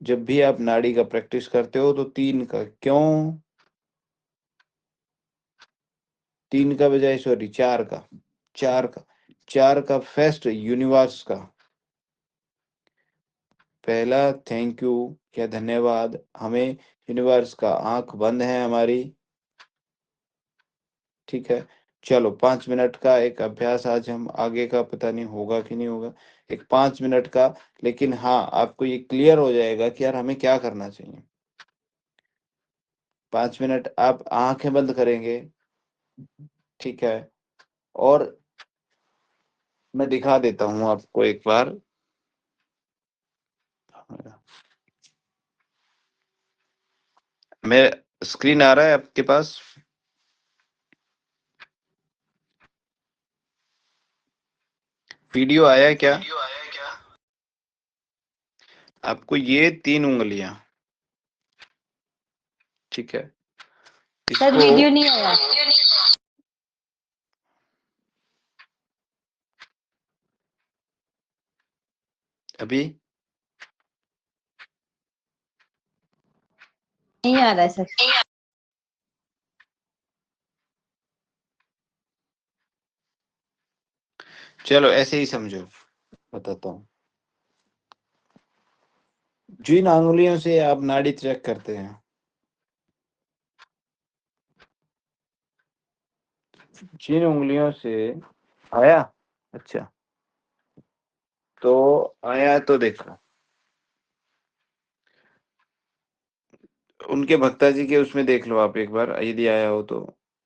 जब भी आप नाड़ी का प्रैक्टिस करते हो तो तीन का क्यों, तीन का बजाय सॉरी चार का, चार का, चार का फर्स्ट यूनिवर्स का। पहला थैंक यू या धन्यवाद, हमें यूनिवर्स का, आंख बंद है हमारी, ठीक है। चलो 5 मिनट का एक अभ्यास आज हम, आगे का पता नहीं होगा कि नहीं होगा, एक 5 मिनट का। लेकिन हाँ आपको ये क्लियर हो जाएगा कि यार हमें क्या करना चाहिए। 5 मिनट आप आंखें बंद करेंगे, ठीक है। और मैं दिखा देता हूँ आपको एक बार। मैं स्क्रीन आ रहा है आपके पास? वीडियो आया है क्या? आपको ये तीन उंगलियां, ठीक है, सर इसको वीडियो नहीं आया। अभी नहीं आ रहा है सर। चलो ऐसे ही समझो, बताता हूँ। जिन अंगुलियों से आप नाड़ी चेक करते हैं, जिन उंगलियों से आया, अच्छा तो आया तो देखो, उनके भक्ता जी के उसमें देख लो आप एक बार, यदि आया हो तो।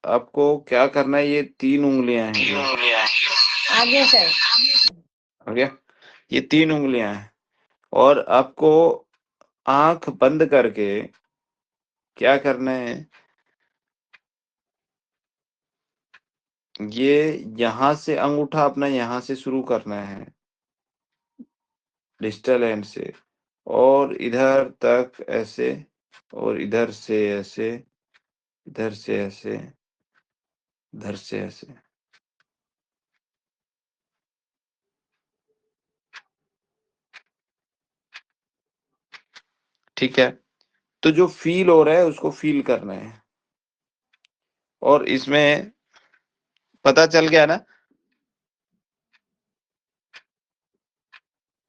आपको क्या करना है, ये तीन उंगलियां हैं जो, आ गया सर। हो गया, ये तीन उंगलियां हैं। और आपको आंख बंद करके क्या करना है, ये यहां से अंगूठा अपना यहां से शुरू करना है, डिजिटल एंड से, और इधर तक ऐसे, और इधर से ऐसे, इधर से ऐसे, इधर से ऐसे। ठीक है? तो जो फ़ील हो रहा है उसको फ़ील करना है। और इसमें पता चल गया ना?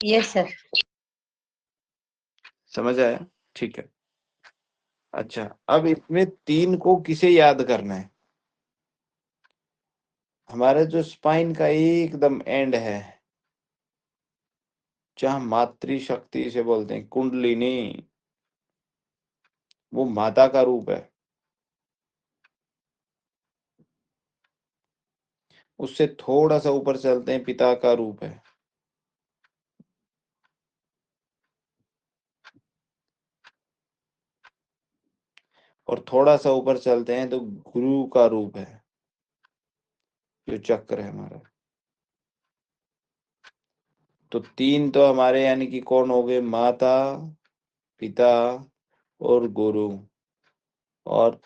Yes sir. समझ आया? ठीक है। अच्छा, अब इसमें 3 को किसे याद करना है? हमारा जो स्पाइन का एकदम एंड है, जहाँ मातृशक्ति इसे बोलते हैं, कुंडलिनी, वो माता का रूप है। उससे थोड़ा-सा ऊपर चलते हैं, पिता का रूप है। और थोड़ा-सा ऊपर चलते हैं तो गुरु का रूप है, जो चक्र है हमारा। तो 3 तो हमारे यानी कि कौन हो गए? माता, पिता और गुरु और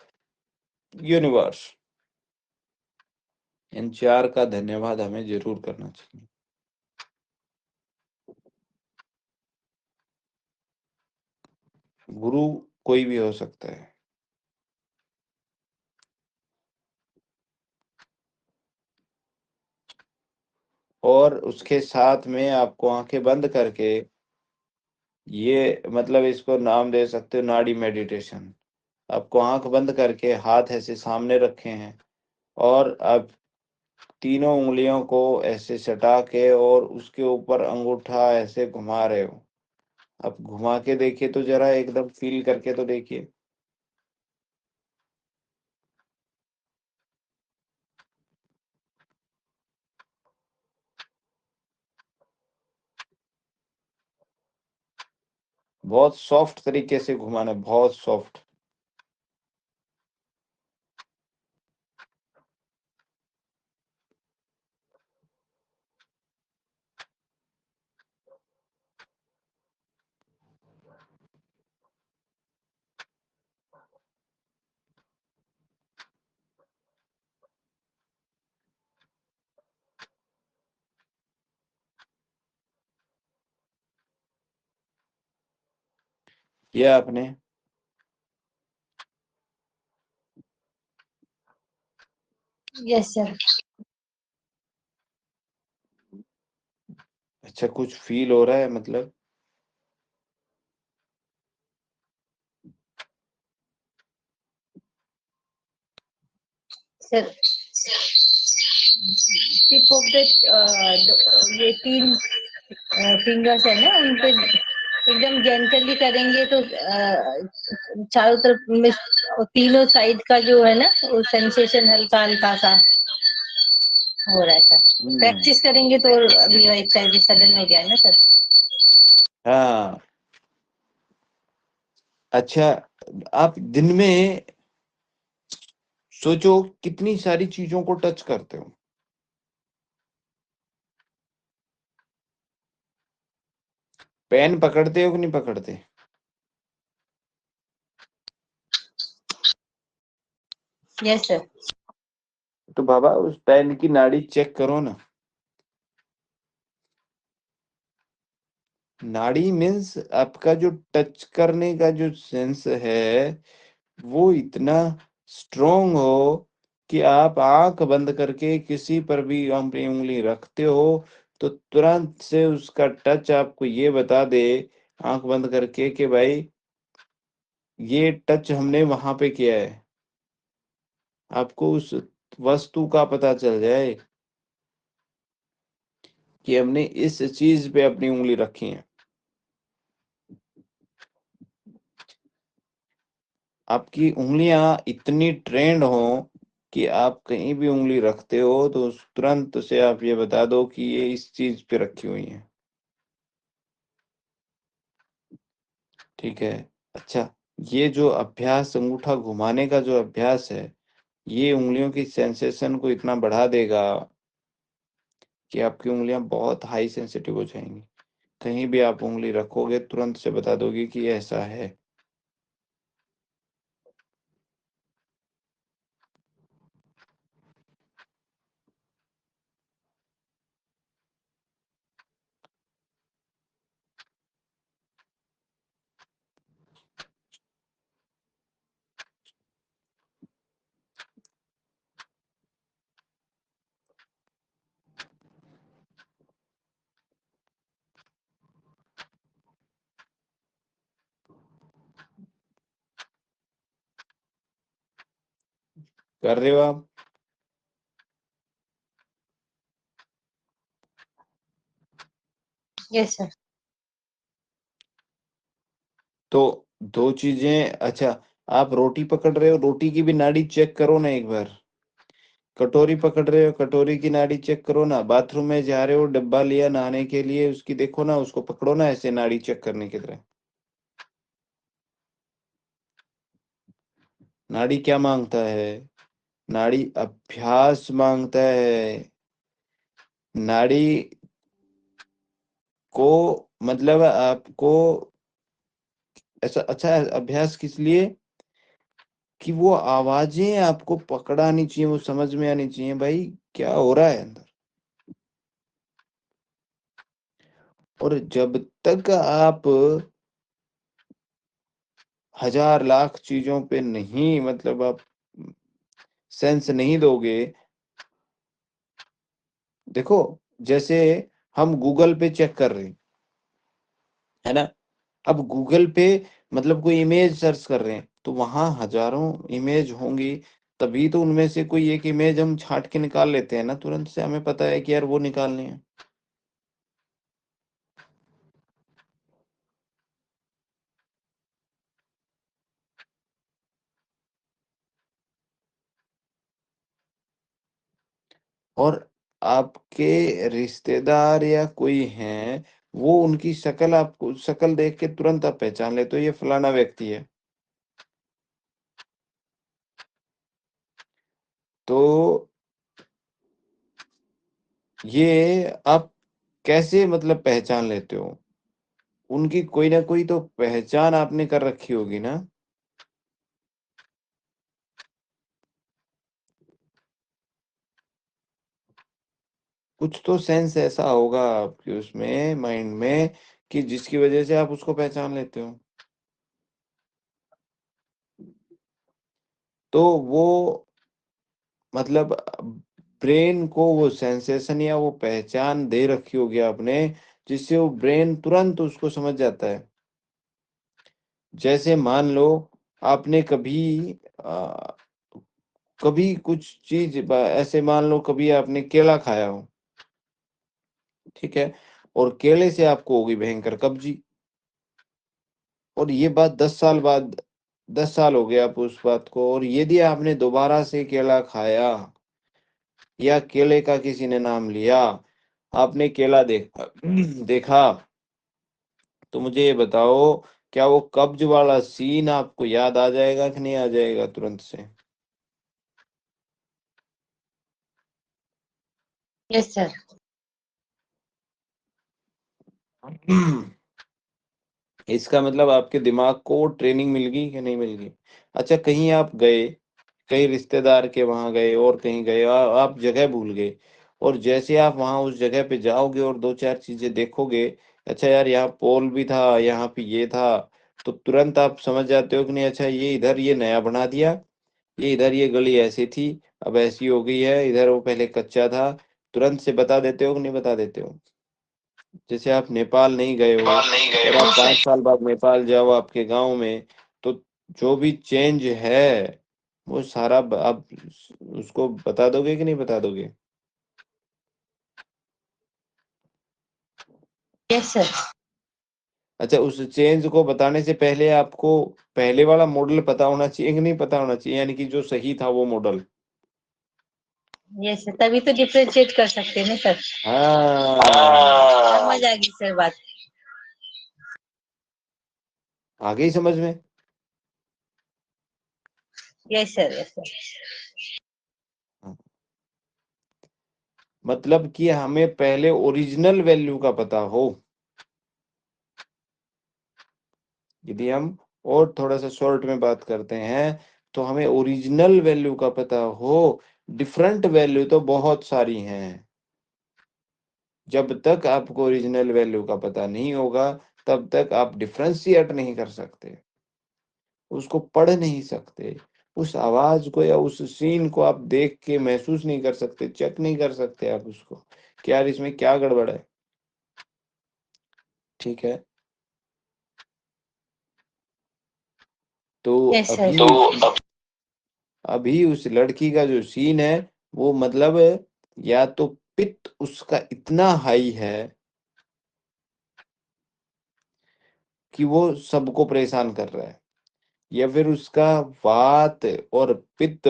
यूनिवर्स। इन 4 का धन्यवाद हमें ज़रूर करना चाहिए। गुरु कोई भी हो सकता है। और उसके साथ में आपको आँखें बंद करके ये मतलब इसको नाम दे सकते हो नाड़ी मेडिटेशन। आपको आँख बंद करके हाथ ऐसे सामने रखे हैं और आप तीनों उँगलियों को ऐसे सटा के और उसके ऊपर अंगूठा ऐसे घुमा रहे हो। आप घुमा के देखिए तो ज़रा एकदम फ़ील करके तो देखिए। बहुत सॉफ्ट तरीके से घुमाना है, बहुत सॉफ्ट। किया आपने? Yes sir. अच्छा, कुछ फ़ील हो रहा है मतलब? सर टिप ऑफ द ये 3 फिंगर्स है ना, उन पे एकदम जेंटली करेंगे तो चारों तरफ में तीनों साइड का जो है ना वो सेंसेशन हल्का हल्का सा हो रहा है सर। प्रैक्टिस करेंगे तो अभी एक टाइम सडन में गया है ना सर। हाँ। अच्छा, आप दिन में सोचो कितनी सारी चीज़ों को टच करते हो? पेन पकड़ते हो कि नहीं पकड़ते? Yes sir. तो बाबा उस पेन की नाड़ी चेक करो ना। नाड़ी मीन्स आपका जो टच करने का जो सेंस है, वो इतना स्ट्रॉन्ग हो कि आप आँख बंद करके किसी पर भी अपनी उँगली रखते हो, तो तुरंत से उसका टच आपको ये बता दे, आँख बंद करके कि भाई ये टच हमने वहाँ पे किया है। आपको उस वस्तु का पता चल जाए कि हमने इस चीज़ पे अपनी उँगली रखी है। आपकी उँगलियाँ इतनी ट्रेन्ड हों कि आप कहीं भी उँगली रखते हो तो उस तुरंत से आप ये बता दो कि ये इस चीज़ पे रखी हुई है। ठीक है? अच्छा, ये जो अभ्यास अंगूठा घुमाने का जो अभ्यास है, ये उँगलियों की सेंसेशन को इतना बढ़ा देगा कि आपकी उँगलियाँ बहुत हाई सेंसिटिव हो जाएँगी। कहीं भी आप उँगली रखोगे तुरंत से बता दोगे कि ये ऐसा है। कर रहे हो आप? Yes sir. तो दो चीजें, अच्छा आप रोटी पकड़ रहे हो, रोटी की भी नाड़ी चेक करो ना एक बार। कटोरी पकड़ रहे हो, कटोरी की नाड़ी चेक करो ना। बाथरूम में जा रहे हो, डब्बा लिया नहाने के लिए, उसकी देखो ना, उसको पकड़ो ना ऐसे नाड़ी चेक करने की तरह। नाड़ी क्या मांगता है? नाड़ी अभ्यास मांगता है। नाड़ी को मतलब आपको ऐसा अच्छा अभ्यास किस लिए कि वो आवाजें आपको पकड़ानी चाहिए, वो समझ में आनी चाहिए भाई क्या हो रहा है अंदर। और जब तक आप हजार लाख चीजों पे नहीं मतलब आप सेंस नहीं दोगे, देखो जैसे हम गूगल पे चेक कर रहे हैं, है ना? अब गूगल पे मतलब कोई इमेज सर्च कर रहे हैं तो वहां हजारों इमेज होंगी, तभी तो उनमें से कोई एक इमेज हम छांट के निकाल लेते हैं ना, तुरंत से हमें पता है कि यार वो निकालनी है। और आपके रिश्तेदार या कोई हैं, वो उनकी शक्ल आपको शक्ल देख के तुरंत आप पहचान लेते हो ये फलाना व्यक्ति है। तो ये आप कैसे मतलब पहचान लेते हो? उनकी कोई ना कोई तो पहचान आपने कर रखी होगी ना? कुछ तो सेंस ऐसा होगा आपके उसमें माइंड में कि जिसकी वजह से आप उसको पहचान लेते हो। तो वो मतलब ब्रेन को वो सेंसेशन या वो पहचान दे रखी होगी आपने, जिससे वो ब्रेन तुरंत उसको समझ जाता है। जैसे मान लो आपने आ, कभी कुछ चीज ऐसे मान लो कभी आपने केला खाया हो, ठीक है, और केले से आपको होगी भयंकर कब्जी, और ये बात 10 साल बाद, 10 साल हो गए आप उस बात को, और यदि आपने दोबारा से केला खाया या केले का किसी ने नाम लिया, आपने केला देखा देखा, तो मुझे ये बताओ क्या वो कब्ज वाला सीन आपको याद आ जाएगा कि नहीं आ जाएगा तुरंत से? Yes sir. इसका मतलब आपके दिमाग को ट्रेनिंग मिल गई कि नहीं मिल गई? अच्छा कहीं आप गए, कहीं रिश्तेदार के वहां गए और कहीं गए, आप जगह भूल गए, और जैसे आप वहां उस जगह पे जाओगे और दो चार चीजें देखोगे, अच्छा यार यहाँ पोल भी था, यहाँ पे ये था, तो तुरंत आप समझ जाते हो कि नहीं अच्छा ये इधर ये नया बना दिया, ये इधर ये गली ऐसी थी अब ऐसी हो गई है, इधर वो पहले कच्चा था। तुरंत से बता देते हो कि नहीं बता देते हो? जैसे आप नेपाल नहीं गए हो नेपाल नहीं गए और हो आप यस सर। 5 साल बाद नेपाल जाओ आपके गांव में, तो जो भी चेंज है वो सारा आप उसको बता दोगे कि नहीं बता दोगे? Yes sir. अच्छा उस चेंज को बताने से पहले आपको पहले वाला मॉडल पता होना चाहिए कि नहीं पता होना चाहिए, यानी कि जो सही था वो मॉडल? यस सर, तभी तो डिफरेंशिएट कर सकते हैं ना सर। हाँ, समझ आ गई सर बात। आ गई समझ में? Yes sir, yes sir. हाँ, मतलब कि हमें पहले ओरिजिनल वैल्यू का पता हो। यदि हम और थोड़ा सा शॉर्ट में बात करते हैं तो हमें ओरिजिनल वैल्यू का पता हो। डिफरेंट वैल्यू तो बहुत सारी हैं, जब तक आपको ओरिजिनल वैल्यू का पता नहीं होगा तब तक आप डिफरेंशिएट नहीं कर सकते, उसको पढ़ नहीं सकते, उस आवाज को या उस सीन को आप देख के महसूस नहीं कर सकते, चेक नहीं कर सकते आप उसको कि यार इसमें क्या गड़बड़ है। ठीक है, तो यस सर। अभी तो अब अभी उस लड़की का जो सीन है वो मतलब या तो पित्त उसका इतना हाई है कि वो सबको परेशान कर रहा है, या फिर उसका वात और पित्त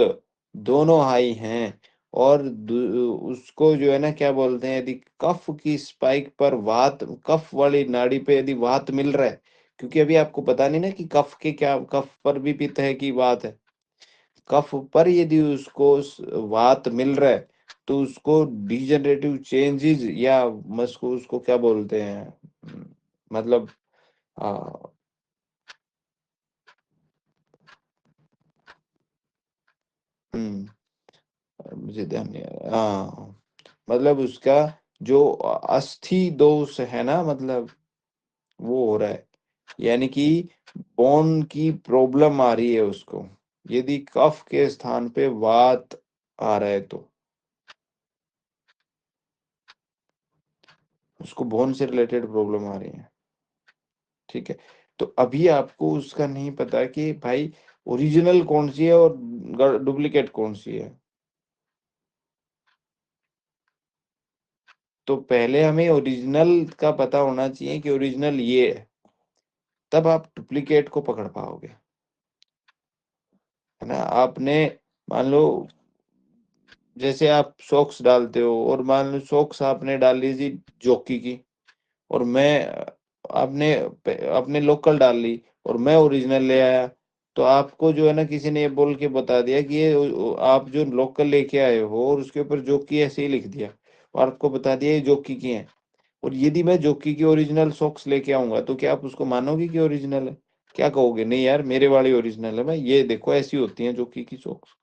दोनों हाई हैं, और उसको जो है ना क्या बोलते हैं, यदि कफ की स्पाइक पर वात, कफ वाली नाड़ी पे यदि वात मिल रहा है, क्योंकि अभी आपको पता नहीं ना कि कफ के क्या, कफ पर भी पित्त है कि वात है। कफ पर यदि उसको वात मिल रहा है तो उसको डिजनरेटिव चेंजेस, या मस्को उसको क्या बोलते हैं, मतलब आ, मुझे ध्यान नहीं आ रहा, हाँ, मतलब उसका जो अस्थि दोष है ना, मतलब वो हो रहा है, यानी कि बोन की प्रॉब्लम आ रही है उसको, यदि कफ के स्थान पे वात आ रहा है तो उसको बोन से रिलेटेड प्रॉब्लम आ रही है। ठीक है, तो अभी आपको उसका नहीं पता कि भाई ओरिजिनल कौन सी है और डुप्लीकेट कौन सी है। तो पहले हमें ओरिजिनल का पता होना चाहिए कि ओरिजिनल ये है, तब आप डुप्लीकेट को पकड़ पाओगे, है ना। आपने मान लो जैसे आप सॉक्स डालते हो, और मान लो सॉक्स आपने डाल ली थी जॉकी की, और मैं आपने अपने लोकल डाल ली, और मैं ओरिजिनल ले आया, तो आपको जो है ना किसी ने ये बोल के बता दिया कि ये आप जो लोकल लेके आए हो, और उसके ऊपर जॉकी ऐसे ही लिख दिया, और आपको बता दिया ये जॉकी की है, और यदि मैं जॉकी की ओरिजिनल सॉक्स लेके आऊंगा तो क्या आप उसको मानोगे कि ओरिजिनल है? क्या कहोगे, नहीं यार मेरे वाली ओरिजिनल है भाई, ये देखो ऐसी होती है जॉकी की सॉक्स।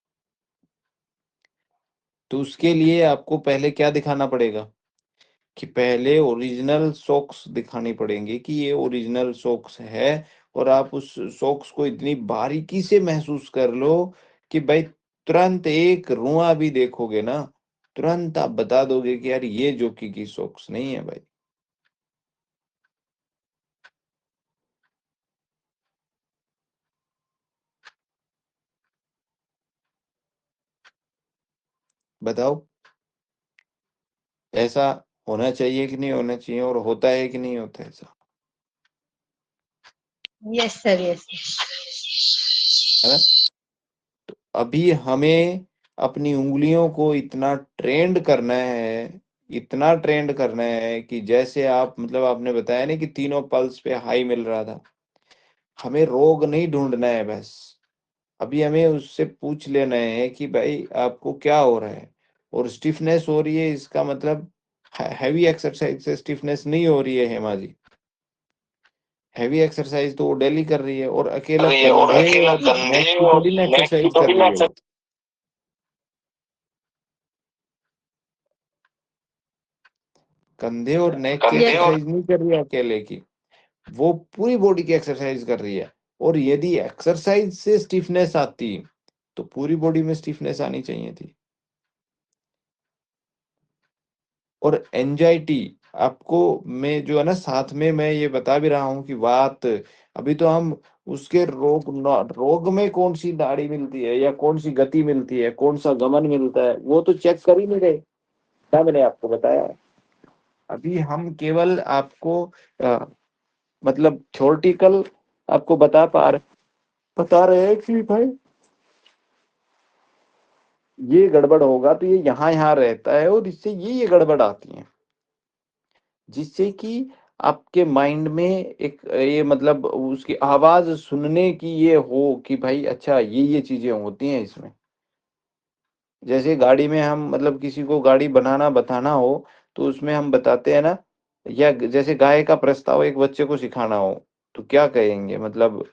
तो उसके लिए आपको पहले क्या दिखाना पड़ेगा, कि पहले ओरिजिनल सॉक्स दिखानी पड़ेंगे कि ये ओरिजिनल सॉक्स है, और आप उस सॉक्स को इतनी बारीकी से महसूस कर लो कि भाई तुरंत एक रुआ भी देखोगे ना, तुरंत आप बता दोगे कि यार ये जॉकी की सॉक्स नहीं है भाई। बताओ, ऐसा होना चाहिए कि नहीं होना चाहिए, और होता है कि नहीं होता है ऐसा, यस सर, यस। है ना। अभी हमें अपनी उंगलियों को इतना ट्रेंड करना है, इतना ट्रेंड करना है कि जैसे आप, मतलब आपने बताया नहीं कि तीनों पल्स पे हाई मिल रहा था, हमें रोग नहीं ढूंढना है बस, अभी हमें उससे पूछ लेना है कि भाई आपको क्या हो रहा है, और स्टिफनेस हो रही है इसका मतलब हैवी एक्सरसाइज से स्टिफनेस नहीं हो रही है हेमा जी, हैवी एक्सरसाइज तो वो डेली कर रही है, और अकेला रही है, और कंधे अकेला और नेक कंधे की और थोड़ी ना नेक की एक्सरसाइज कर थोड़ी ना रही है वो। कंधे और नेक की कंधे और एक्सरसाइज नहीं कर रही है अकेले की, वो पूरी बॉडी की एक्सरसाइज कर रही है, और यदि एक्सरसाइज से स्टिफनेस आती तो पूरी बॉडी में स्टिफनेस आनी चाहिए थी। और एंजाइटी आपको, मैं जो है ना साथ में मैं ये बता भी रहा हूँ कि बात, अभी तो हम उसके रोग में कौन सी नाड़ी मिलती है, या कौन सी गति मिलती है, कौन सा गमन मिलता है, वो तो चेक कर ही नहीं रहे, क्या मैंने आपको बताया। अभी हम केवल आपको मतलब थ्योरेटिकल आपको बता रहे हैं कि भाई ये गड़बड़ होगा तो ये यहाँ यहाँ रहता है, और इससे ये गड़बड़ आती है, जिससे कि आपके माइंड में एक ये मतलब उसकी आवाज सुनने की ये हो कि भाई अच्छा ये चीजें होती हैं इसमें। जैसे गाड़ी में हम मतलब किसी को गाड़ी बनाना बताना हो तो उसमें हम बताते हैं ना, या जैसे गाय का प्रस्ताव एक बच्चे को सिखाना हो तो क्या कहेंगे, मतलब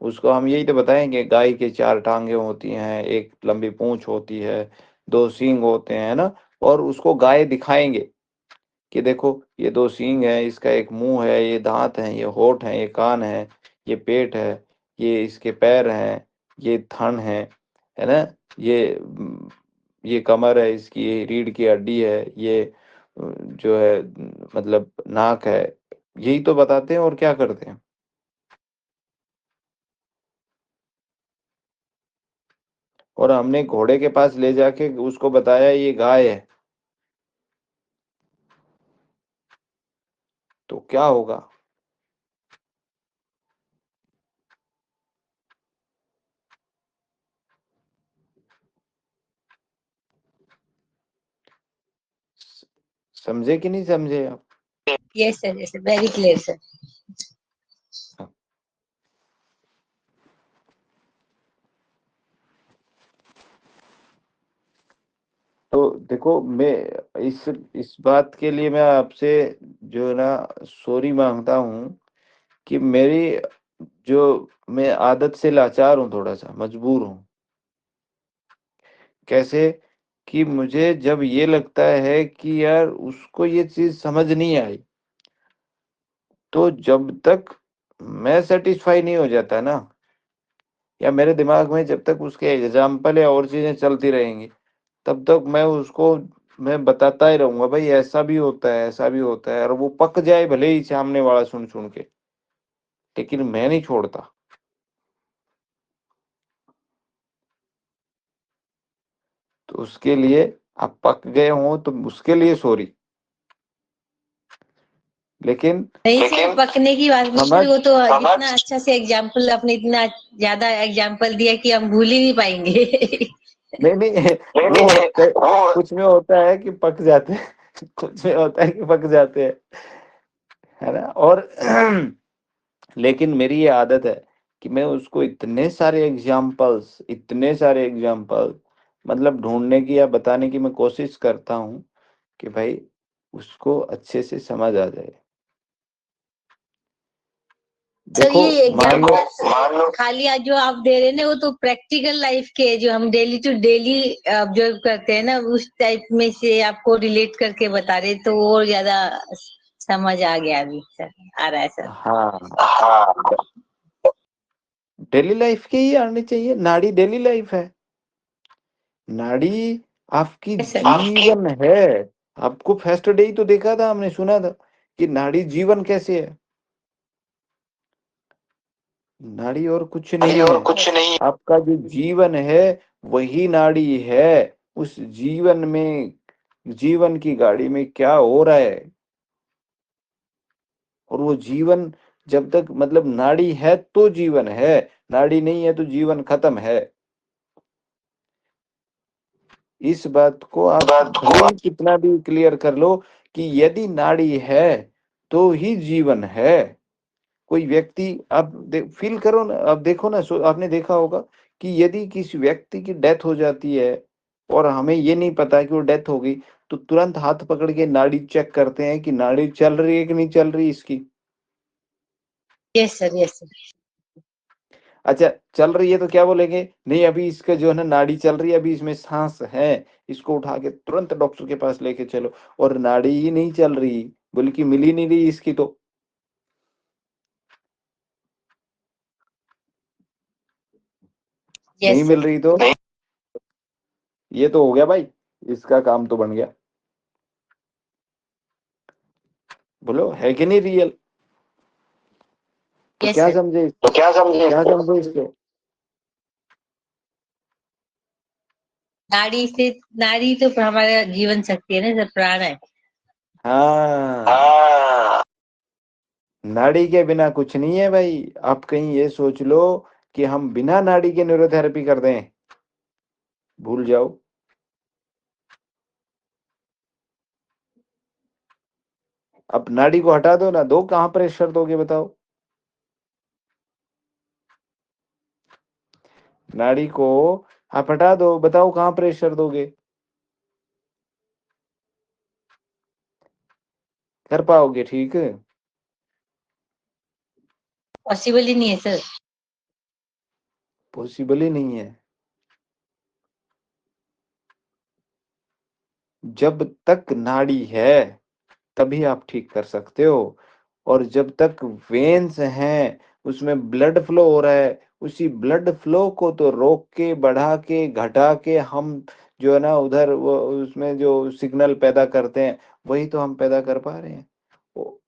उसको हम यही तो बताएंगे, गाय के चार टांगे होती हैं, एक लंबी पूंछ होती है, दो सींग होते हैं ना, और उसको गाय दिखाएंगे कि देखो ये दो सींग है, इसका एक मुंह है, ये दांत है, ये होठ है, ये कान है, ये पेट है, ये इसके पैर हैं, ये थन है ना, ये कमर है इसकी, ये रीढ़ की हड्डी है, ये जो है मतलब नाक है, यही तो बताते हैं, और क्या करते हैं। और हमने घोड़े के पास ले जाके उसको बताया ये गाय है, तो क्या होगा? समझे कि नहीं समझे आप? Yes sir, yes sir, very clear sir. तो देखो, मैं इस बात के लिए मैं आपसे जो है ना सॉरी मांगता हूँ कि मेरी जो मैं आदत से लाचार हूँ, थोड़ा सा मजबूर हूँ। कैसे? कि मुझे जब ये लगता है कि यार उसको ये चीज समझ नहीं आई, तो जब तक मैं सेटिस्फाई नहीं हो जाता ना, या मेरे दिमाग में जब तक उसके एग्जाम्पल या और चीजें चलती रहेंगी, तब तक मैं बताता ही रहूंगा, भाई ऐसा भी होता है, ऐसा भी होता है, और वो पक जाए भले ही सामने वाला सुन सुन के, लेकिन मैं नहीं छोड़ता। तो उसके लिए, आप पक गए हो तो उसके लिए सॉरी, लेकिन नहीं सर, पकने की बात नहीं समझ सर, वो तो इतना अच्छा से एग्जाम्पल, आपने इतना ज्यादा एग्जाम्पल दिया कि हम भूल ही नहीं पाएंगे। नहीं नहीं, वो होते कुछ में होता है कि पक जाते हैं, कुछ में होता है कि पक जाते हैं, है ना? और लेकिन मेरी ये आदत है कि मैं उसको इतने सारे एग्जाम्पल्स मतलब ढूंढने की या बताने की मैं कोशिश करता हूँ कि भाई उसको अच्छे से समझ आ जाए। सर देखो, ये मान लो एग्जाम्पल खाली आज जो आप दे रहे हैं ना, वो तो प्रैक्टिकल लाइफ के जो हम डेली टू डेली ऑब्जर्व करते हैं ना, उस टाइप में से आपको रिलेट करके बता रहे, तो और ज्यादा समझ आ गया अभी सर, आ रहा है सर। हाँ, डेली लाइफ के ही आनी चाहिए, नाड़ी डेली लाइफ है, नाड़ी आपकी Yes, sir. जीवन है। आपको फर्स्ट डे ही तो देखा था, हमने सुना था कि नाड़ी जीवन कैसे है। नाड़ी और कुछ नहीं है, आपका जो जीवन है वही नाड़ी है। उस जीवन में, जीवन की गाड़ी में क्या हो रहा है, और वो जीवन जब तक मतलब नाड़ी है तो जीवन है, नाड़ी नहीं है तो जीवन खत्म है। इस बात को आप भले ही कितना भी क्लियर कर लो कि यदि नाड़ी है तो ही जीवन है। कोई व्यक्ति, आप फील करो ना, आप देखो ना, आपने देखा होगा कि यदि किसी व्यक्ति की डेथ हो जाती है और हमें ये नहीं पता कि वो डेथ हो गई, तो तुरंत हाथ पकड़ के नाड़ी चेक करते हैं कि नाड़ी चल रही है कि नहीं चल रही इसकी। Yes sir, yes sir. अच्छा, चल रही है तो क्या बोलेंगे? नहीं, अभी इसका जो है ना नाड़ी चल रही है, अभी इसमें सांस है, इसको उठा के तुरंत डॉक्टर के पास लेके चलो। और नाड़ी ही नहीं चल रही, बल्कि मिल ही नहीं रही इसकी, तो नहीं यस मिल सर। रही तो ये तो हो गया भाई, इसका काम तो बन गया। बोलो, है कि नहीं रियल? तो यस क्या सर। समझे, क्या समझे इसको? नाड़ी तो हमारा जीवन शक्ति है ना सर, प्राण है। हाँ, नाड़ी के बिना कुछ नहीं है भाई। आप कहीं ये सोच लो कि हम बिना नाड़ी के न्यूरोथेरेपी कर दें, भूल जाओ। अब नाड़ी को हटा दो ना, दो कहाँ प्रेशर दोगे बताओ? नाड़ी को आप हटा दो, बताओ कहाँ प्रेशर दोगे? कर पाओगे? ठीक है, पॉसिबल ही नहीं है सर। पॉसिबल ही नहीं है। जब तक नाड़ी है तभी आप ठीक कर सकते हो, और जब तक वेन्स हैं, उसमें ब्लड फ्लो हो रहा है, उसी ब्लड फ्लो को तो रोक के, बढ़ा के, घटा के हम जो है ना उधर वो उसमें जो सिग्नल पैदा करते हैं, वही तो हम पैदा कर पा रहे हैं। वो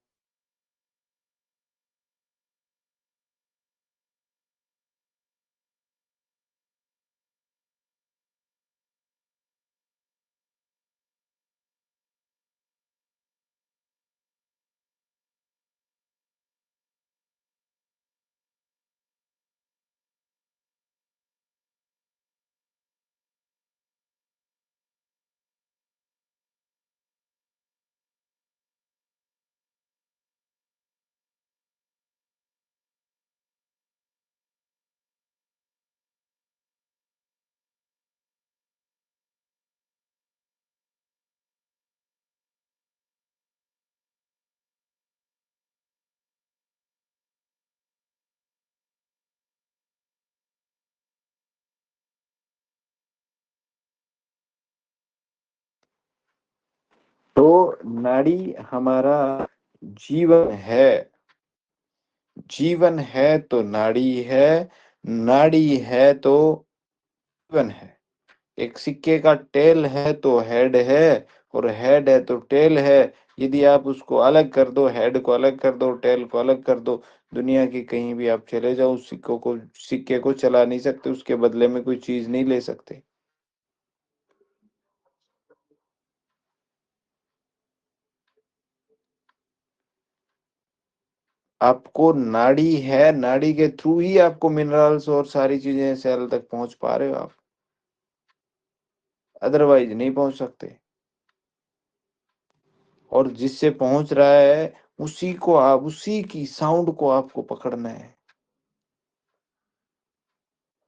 तो नाड़ी हमारा जीवन है। जीवन है तो नाड़ी है, नाड़ी है तो जीवन है। एक सिक्के का टेल है तो हेड है, और हेड है तो टेल है। यदि आप उसको अलग कर दो, हेड को अलग कर दो, टेल को अलग कर दो, दुनिया की कहीं भी आप चले जाओ, उस सिक्के को चला नहीं सकते, उसके बदले में कोई चीज नहीं ले सकते। आपको नाड़ी है, नाड़ी के थ्रू ही आपको मिनरल्स और सारी चीजें सेल तक पहुंच पा रहे हो आप, अदरवाइज नहीं पहुंच सकते। और जिससे पहुंच रहा है उसी को आप, उसी की साउंड को आपको पकड़ना है,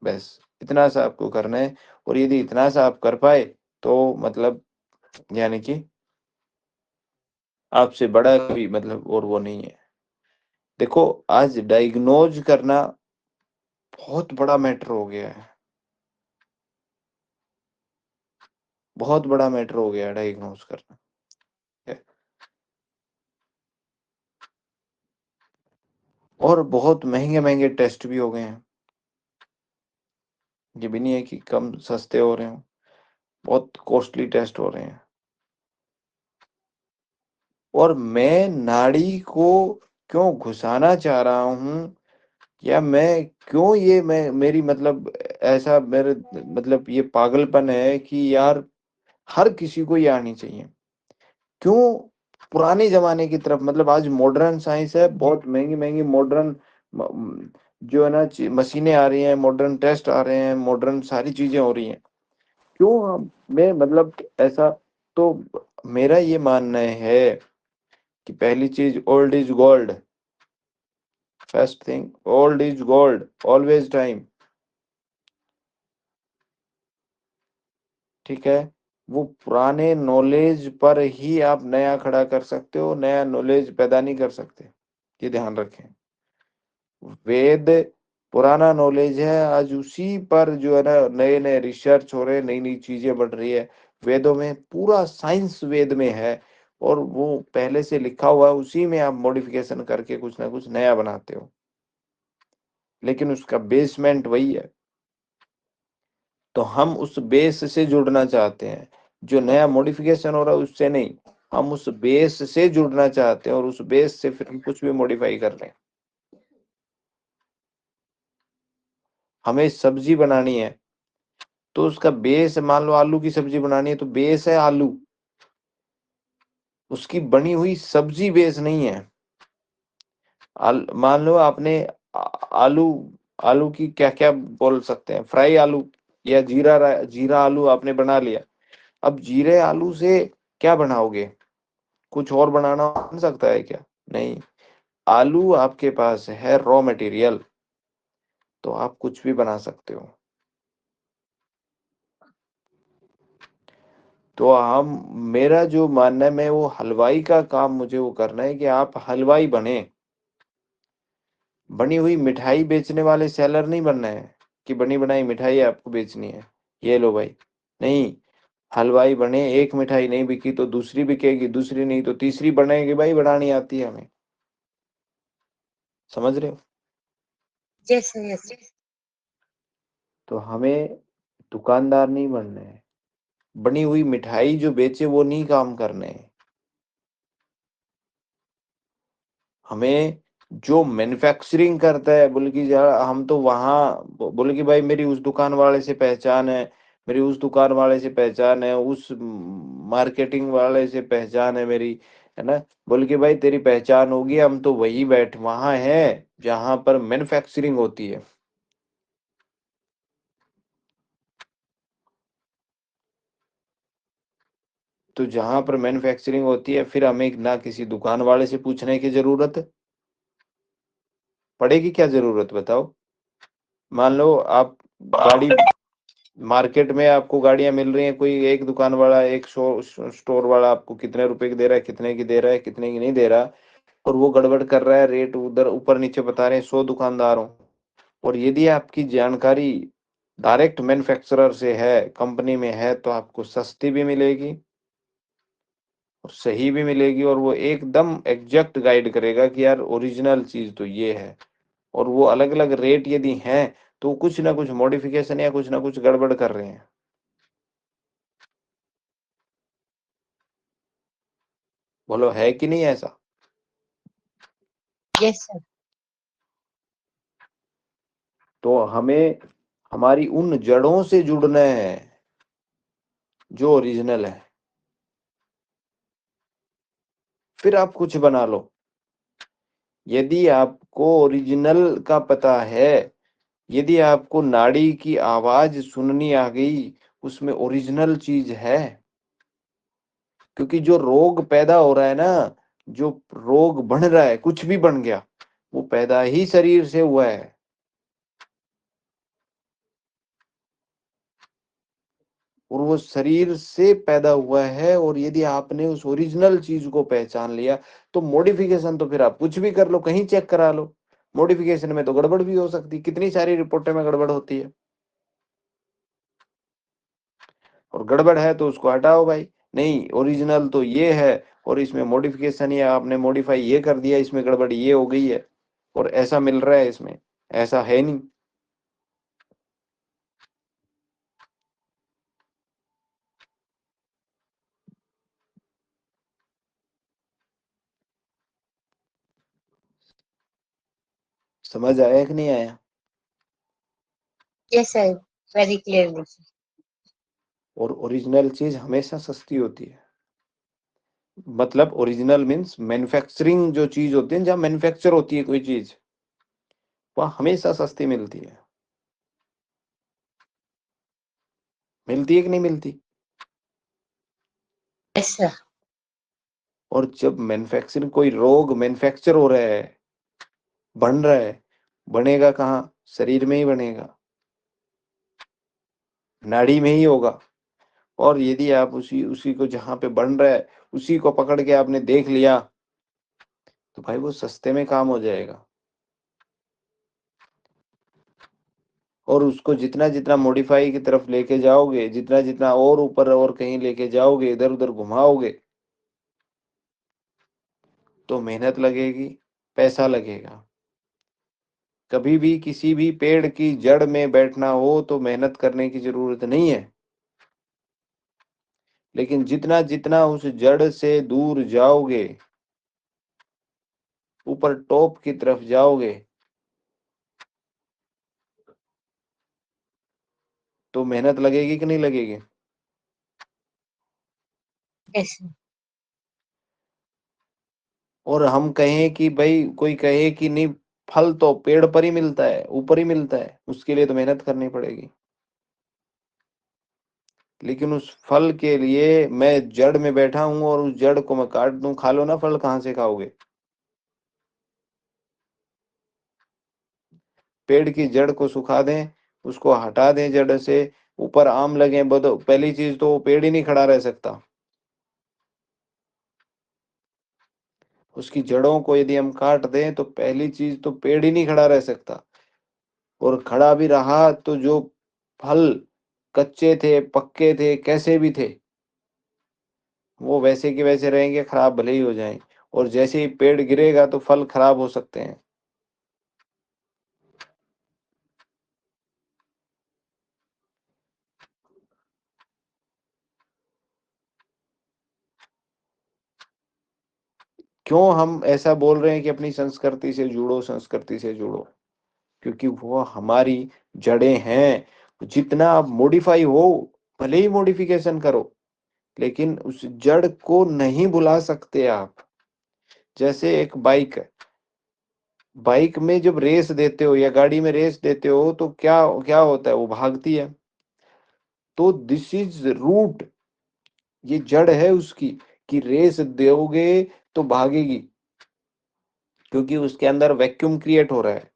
बस इतना सा आपको करना है। और यदि इतना सा आप कर पाए तो मतलब यानी कि आपसे बड़ा कोई मतलब और वो नहीं है। देखो आज डायग्नोज करना बहुत बड़ा मैटर हो गया है, बहुत बड़ा मैटर हो गया है डायग्नोज करना। और बहुत महंगे महंगे टेस्ट भी हो गए हैं, ये भी नहीं है कि कम सस्ते हो रहे हैं, बहुत कॉस्टली टेस्ट हो रहे हैं। और मैं नाड़ी को क्यों घुसाना चाह रहा हूँ, या मैं क्यों ये मैं मेरी मतलब ऐसा मेरे मतलब ये पागलपन है कि यार हर किसी को ये आनी चाहिए। क्यों पुराने जमाने की तरफ, मतलब आज मॉडर्न साइंस है, बहुत महंगी महंगी मॉडर्न जो है ना मशीनें आ रही हैं, मॉडर्न टेस्ट आ रहे हैं, मॉडर्न सारी चीजें हो रही हैं, क्यों हम मैं मतलब ऐसा। तो मेरा ये मानना है कि पहली चीज, old is gold. First thing, old is gold always time. ठीक है, वो पुराने नॉलेज पर ही आप नया खड़ा कर सकते हो, नया नॉलेज पैदा नहीं कर सकते, ये ध्यान रखें। वेद पुराना नॉलेज है, आज उसी पर जो है ना नए नए रिसर्च हो रहे हैं, नई नई चीजें बढ़ रही है। वेदों में पूरा साइंस वेद में है, और वो पहले से लिखा हुआ है, उसी में आप मॉडिफिकेशन करके कुछ ना कुछ नया बनाते हो, लेकिन उसका बेसमेंट वही है। तो हम उस बेस से जुड़ना चाहते हैं, जो नया मॉडिफिकेशन हो रहा है उससे नहीं, हम उस बेस से जुड़ना चाहते हैं, और उस बेस से फिर हम कुछ भी मॉडिफाई कर रहे हैं। हमें सब्जी बनानी है तो उसका बेस, मान लो आलू की सब्जी बनानी है तो बेस है आलू, उसकी बनी हुई सब्जी बेस नहीं है। मान लो आपने आलू, आलू की क्या क्या बोल सकते हैं, फ्राई आलू या जीरा आलू आपने बना लिया। अब जीरे आलू से क्या बनाओगे, कुछ और बनाना बन सकता है क्या? नहीं। आलू आपके पास है रॉ मटेरियल, तो आप कुछ भी बना सकते हो। तो हम, मेरा जो मानना है, मैं वो हलवाई का काम मुझे वो करना है कि आप हलवाई बने। बनी हुई मिठाई बेचने वाले सेलर नहीं बनना है कि बनी बनाई मिठाई आपको बेचनी है, ये लो भाई, नहीं। हलवाई बने, एक मिठाई नहीं बिकी तो दूसरी बिकेगी, दूसरी नहीं तो तीसरी बनेगी, भाई बनानी आती है हमें, समझ रहे हो? Yes yes. तो हमें दुकानदार नहीं बनना है, बनी हुई मिठाई जो बेचे वो नहीं काम करने हैं। हमें जो मैन्युफैक्चरिंग करता है, बोले कि यार हम तो वहाँ बोले कि भाई मेरी उस दुकान वाले से पहचान है, मेरी उस दुकान वाले से पहचान है, उस मार्केटिंग वाले से पहचान है मेरी, है ना। बोले कि भाई तेरी पहचान होगी, हम तो वही बैठ वहाँ है जहाँ पर मैन्युफैक्चरिंग होती है। तो जहां पर मैन्युफैक्चरिंग होती है, फिर हमें ना किसी दुकान वाले से पूछने की जरूरत पड़ेगी, क्या जरूरत बताओ। मान लो आप गाड़ी, मार्केट में आपको गाड़ियां मिल रही हैं, कोई एक दुकान वाला, एक स्टोर वाला आपको कितने रुपए की दे रहा है, कितने की दे रहा है, कितने की नहीं दे रहा, और वो गड़बड़ कर रहा है, रेट उधर ऊपर नीचे बता रहे हैं 100 दुकानदारों। और यदि आपकी जानकारी डायरेक्ट मैन्युफैक्चरर से है, कंपनी में है, तो आपको सस्ती भी मिलेगी, और सही भी मिलेगी, और वो एकदम एग्जैक्ट गाइड करेगा कि यार ओरिजिनल चीज तो ये है। और वो अलग अलग रेट यदि हैं तो कुछ ना कुछ मॉडिफिकेशन या कुछ ना कुछ गड़बड़ कर रहे हैं। बोलो, है कि नहीं ऐसा? Yes sir. तो हमें हमारी उन जड़ों से जुड़ना है जो ओरिजिनल है, फिर आप कुछ बना लो। यदि आपको ओरिजिनल का पता है, यदि आपको नाड़ी की आवाज सुननी आ गई, उसमें ओरिजिनल चीज है। क्योंकि जो रोग पैदा हो रहा है ना, जो रोग बढ़ रहा है, कुछ भी बन गया, वो पैदा ही शरीर से हुआ है। और वो शरीर से पैदा हुआ है। और यदि आपने उस ओरिजिनल चीज को पहचान लिया, तो मॉडिफिकेशन तो फिर आप कुछ भी कर लो, कहीं चेक करा लो। मॉडिफिकेशन में तो गड़बड़ भी हो सकती, कितनी सारी रिपोर्टें में गड़बड़ होती है। और गड़बड़ है तो उसको हटाओ भाई। नहीं, ओरिजिनल तो ये है, और इसमें मॉडिफिकेशन या आपने मॉडिफाई ये कर दिया, इसमें गड़बड़ ये हो गई है, और ऐसा मिल रहा है इसमें, ऐसा है नहीं। समझ आया कि नहीं आया? Yes sir, very clearly. और ओरिजिनल चीज हमेशा सस्ती होती है। मतलब ओरिजिनल मीन्स मैन्युफैक्चरिंग जो चीज होती है, जहाँ मैन्युफैक्चर होती है कोई चीज, वह हमेशा सस्ती मिलती है। मिलती है कि नहीं मिलती? Yes sir. और जब मैन्युफैक्चरिंग, कोई रोग मैन्युफैक्चर हो रहा है, बन रहा है, बनेगा कहाँ? शरीर में ही बनेगा, नाड़ी में ही होगा। और यदि आप उसी उसी को जहां पे बन रहा है, उसी को पकड़ के आपने देख लिया, तो भाई वो सस्ते में काम हो जाएगा। और उसको जितना जितना मॉडिफाई की तरफ लेके जाओगे, जितना जितना और ऊपर और कहीं लेके जाओगे, इधर उधर घुमाओगे, तो मेहनत लगेगी, पैसा लगेगा। कभी भी किसी भी पेड़ की जड़ में बैठना हो तो मेहनत करने की जरूरत नहीं है। लेकिन जितना जितना उस जड़ से दूर जाओगे, ऊपर टॉप की तरफ जाओगे, तो मेहनत लगेगी कि नहीं लगेगी? Yes sir. और हम कहें कि भाई, कोई कहे कि नहीं, फल तो पेड़ पर ही मिलता है, ऊपर ही मिलता है, उसके लिए तो मेहनत करनी पड़ेगी। लेकिन उस फल के लिए मैं जड़ में बैठा हूं, और उस जड़ को मैं काट दूं, खा लो ना, फल कहाँ से खाओगे? पेड़ की जड़ को सुखा दें, उसको हटा दें जड़ से, ऊपर आम लगे, बदो पहली चीज तो वो पेड़ ही नहीं खड़ा रह सकता। उसकी जड़ों को यदि हम काट दें, तो पहली चीज तो पेड़ ही नहीं खड़ा रह सकता। और खड़ा भी रहा तो जो फल कच्चे थे, पक्के थे, कैसे भी थे, वो वैसे के वैसे रहेंगे, खराब भले ही हो जाएं। और जैसे ही पेड़ गिरेगा तो फल खराब हो सकते हैं। क्यों हम ऐसा बोल रहे हैं कि अपनी संस्कृति से जुड़ो, संस्कृति से जुड़ो? क्योंकि वो हमारी जड़ें हैं। जितना आप मॉडिफाई हो, भले ही मॉडिफिकेशन करो, लेकिन उस जड़ को नहीं भुला सकते आप। जैसे एक बाइक है, बाइक में जब रेस देते हो या गाड़ी में रेस देते हो, तो क्या क्या होता है? वो भागती है। तो दिस इज रूट, ये जड़ है उसकी, कि रेस दोगे तो भागेगी। क्योंकि उसके अंदर वैक्यूम क्रिएट हो रहा है,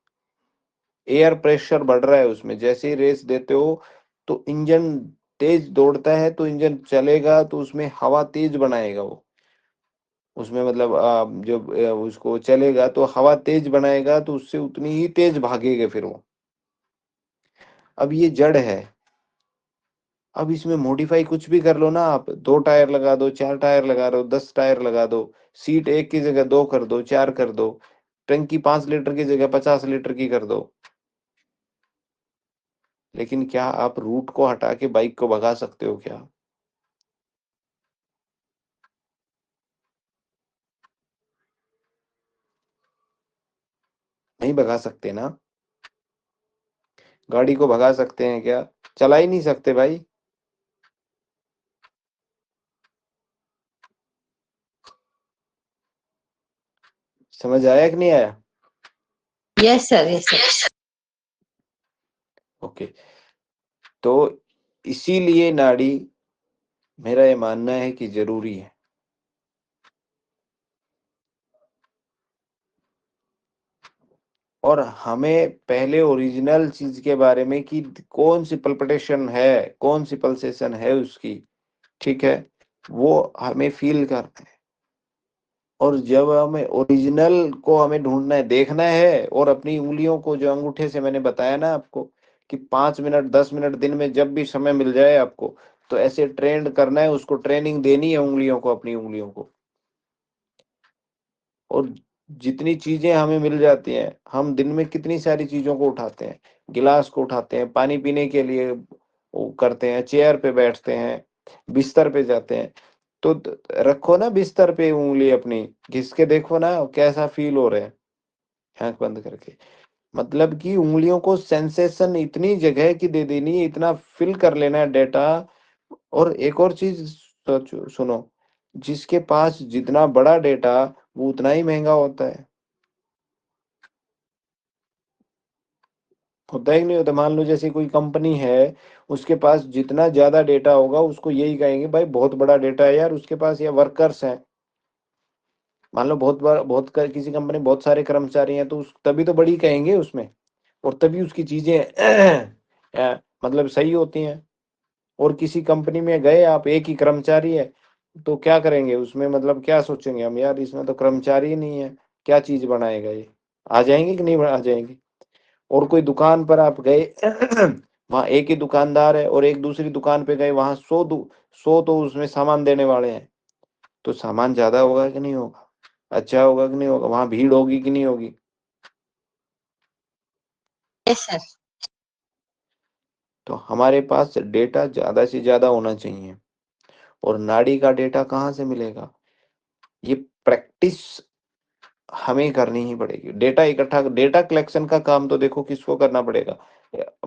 एयर प्रेशर बढ़ रहा है उसमें। जैसे ही रेस देते हो तो इंजन तेज दौड़ता है, तो इंजन चलेगा तो उसमें हवा तेज बनाएगा वो। उसमें मतलब जब उसको चलेगा तो हवा तेज बनाएगा, तो उससे उतनी ही तेज भागेगा फिर वो। अब ये जड़ है। अब इसमें मॉडिफाई कुछ भी कर लो ना आप, 2 टायर लगा दो, 4 टायर लगा दो, 10 टायर लगा दो, सीट 1 की जगह 2 कर दो, 4 कर दो, टंकी 5 लीटर की जगह 50 लीटर की कर दो। लेकिन क्या आप रूट को हटा के बाइक को भगा सकते हो क्या? नहीं भगा सकते ना। गाड़ी को भगा सकते हैं क्या? चला ही नहीं सकते भाई। समझ आया कि नहीं आया? Yes sir, yes sir. Okay, तो इसीलिए नाड़ी, मेरा ये मानना है कि जरूरी है। और हमें पहले ओरिजिनल चीज के बारे में कि कौन सी पल्पिटेशन है, कौन सी पल्सेशन है उसकी, ठीक है, वो हमें फील करना है। और जब हमें ओरिजिनल को हमें ढूंढना है, देखना है, और अपनी उंगलियों को, जो अंगूठे से मैंने बताया ना आपको कि 5 मिनट 10 मिनट दिन में जब भी समय मिल जाए आपको, तो ऐसे ट्रेंड करना है, उसको ट्रेनिंग देनी है उंगलियों को, अपनी उंगलियों को। और जितनी चीजें हमें मिल जाती हैं, हम दिन में कितनी सारी चीजों को उठाते हैं, गिलास को उठाते हैं, पानी पीने के लिए वो करते हैं, चेयर पे बैठते हैं, बिस्तर पे जाते हैं। तो रखो ना बिस्तर पे उंगली अपनी, घिस के देखो ना कैसा फील हो रहा है, आंख बंद करके। मतलब कि उंगलियों को सेंसेशन इतनी जगह की दे देनी है, इतना फिल कर लेना है डेटा। और एक और चीज सोचो, सुनो, जिसके पास जितना बड़ा डेटा, वो उतना ही महंगा होता है। होता है कि नहीं होता? मान लो जैसे कोई कंपनी है, उसके पास जितना ज्यादा डेटा होगा, उसको यही कहेंगे भाई बहुत बड़ा डेटा है यार उसके पास, या वर्कर्स हैं। मान लो किसी कंपनी में बहुत सारे कर्मचारी हैं, तो उस तभी तो बड़ी कहेंगे उसमें, और तभी उसकी चीजें मतलब सही होती हैं। और किसी कंपनी में गए आप, एक ही कर्मचारी है, तो क्या करेंगे उसमें, मतलब क्या सोचेंगे हम, यार इसमें तो कर्मचारी ही नहीं है, क्या चीज बनाएगा ये? आ जाएंगे कि नहीं आ जाएंगे? और कोई दुकान पर आप गए वहां एक ही दुकानदार है, और एक दूसरी दुकान पे गए, वहां 100 तो उसमें सामान देने वाले हैं, तो सामान ज्यादा होगा कि नहीं होगा, अच्छा होगा कि नहीं होगा, वहां भीड़ होगी कि नहीं होगी? Yes sir. तो हमारे पास डेटा ज्यादा से ज्यादा होना चाहिए। और नाड़ी का डेटा कहाँ से मिलेगा? ये प्रैक्टिस हमें करनी ही पड़ेगी। डेटा इकट्ठा, डेटा कलेक्शन का काम तो देखो किसको करना पड़ेगा।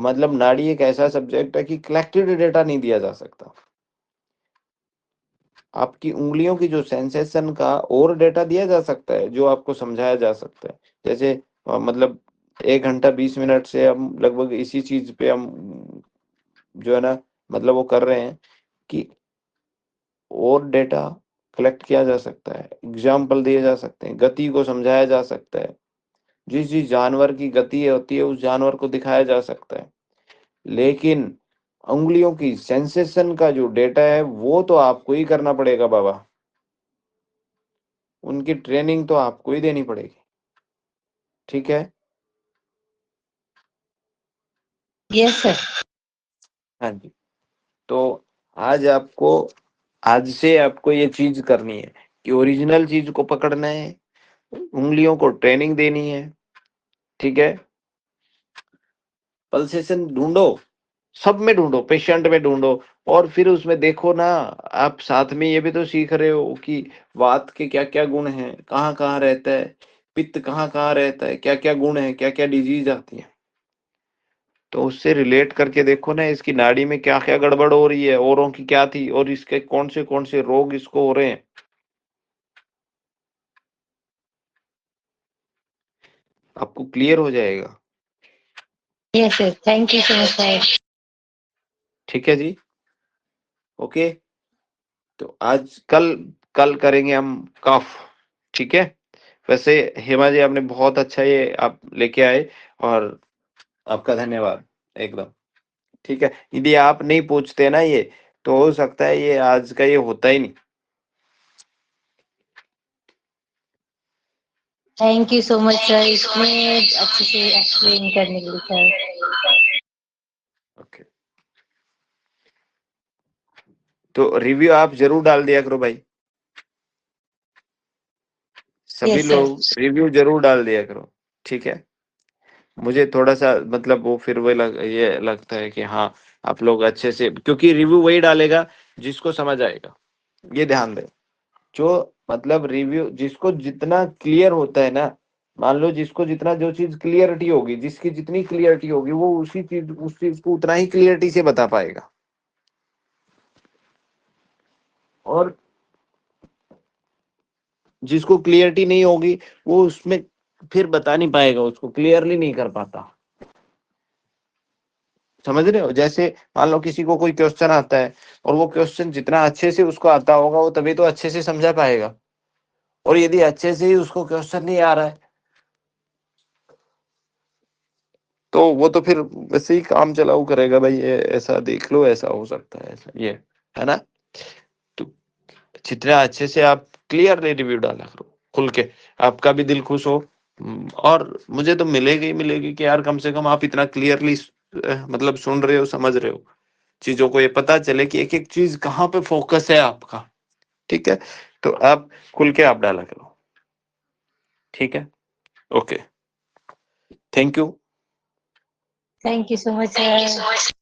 मतलब नाड़ी एक ऐसा सब्जेक्ट है कि कलेक्टेड डेटा नहीं दिया जा सकता। आपकी उंगलियों की जो सेंसेशन का और डेटा दिया जा सकता है, जो आपको समझाया जा सकता है। जैसे मतलब 1 घंटा 20 मिनट से हम लगभग इसी चीज पे हम जो है ना, मतलब वो कर रहे हैं कि और डेटा कलेक्ट किया जा सकता है, एग्जाम्पल दिए जा सकते हैं, गति को समझाया जा सकता है, जिस जिस जानवर की गति होती है उस जानवर को दिखाया जा सकता है। लेकिन उंगलियों की सेंसेशन का जो डेटा है, वो तो आपको ही करना पड़ेगा बाबा। उनकी ट्रेनिंग तो आपको ही देनी पड़ेगी, ठीक है? Yes sir. हाँ जी। तो आज आपको, आज से आपको ये चीज करनी है कि ओरिजिनल चीज को पकड़ना है, उंगलियों को ट्रेनिंग देनी है, ठीक है? पल्सेशन ढूंढो, सब में ढूंढो, पेशेंट में ढूंढो, और फिर उसमें देखो ना, आप साथ में ये भी तो सीख रहे हो कि वात के क्या क्या गुण हैं, कहाँ कहाँ रहता है, पित्त कहाँ कहाँ रहता है, क्या क्या गुण है, क्या क्या डिजीज आती है। तो उससे रिलेट करके देखो ना, इसकी नाड़ी में क्या क्या गड़बड़ हो रही है, औरों की क्या थी, और इसके कौन से रोग इसको हो रहे हैं। आपको क्लियर हो जाएगा। Yes sir, thank you so much sir. ठीक है जी, ओके। तो आज कल कल करेंगे हम कफ, ठीक है? वैसे हेमा जी, आपने बहुत अच्छा ये आप लेके आए, और आपका धन्यवाद एकदम। ठीक है, यदि आप नहीं पूछते ना ये, तो हो सकता है ये आज का ये होता ही नहीं। Thank you so much sir, इतने अच्छे से एक्सप्लेन करने के लिए सर। ओके। तो रिव्यू आप जरूर डाल दिया करो भाई, सभी Yes, sir. लोग रिव्यू जरूर डाल दिया करो, ठीक है। मुझे थोड़ा सा मतलब वो फिर ये लगता है कि हाँ आप लोग अच्छे से, क्योंकि रिव्यू वही डालेगा जिसको समझ आएगा, ये ध्यान दे। जो मतलब रिव्यू जिसको जितना क्लियर होता है ना, मान लो जिसको जितना जो चीज क्लियरिटी होगी, जिसकी जितनी क्लियरिटी होगी वो उस चीज को उतना ही क्लियरिटी से बता पाएगा, और जिसको क्लियरिटी नहीं होगी वो उसमें फिर बता नहीं पाएगा, उसको क्लियरली नहीं कर पाता। समझ रहे हो? जैसे मान लो किसी को कोई क्वेश्चन आता है, और वो क्वेश्चन जितना अच्छे से उसको आता होगा वो तभी तो अच्छे से समझा पाएगा, और यदि अच्छे से ही उसको क्वेश्चन नहीं आ रहा है तो वो तो फिर वैसे ही काम चलाऊ करेगा, भाई ये ऐसा देख लो, ऐसा हो सकता है, ऐसा ये है ना। तो जितना अच्छे से आप क्लियरली रिव्यू डाला करो, खुल के, आपका भी दिल खुश हो, और मुझे तो मिलेगी कि यार कम से कम आप इतना क्लियरली मतलब सुन रहे हो, समझ रहे हो चीजों को, ये पता चले कि एक एक चीज कहाँ पे फोकस है आपका, ठीक है। तो आप खुल के आप डाला करो, ठीक है। Okay, thank you. Thank you so much, sir.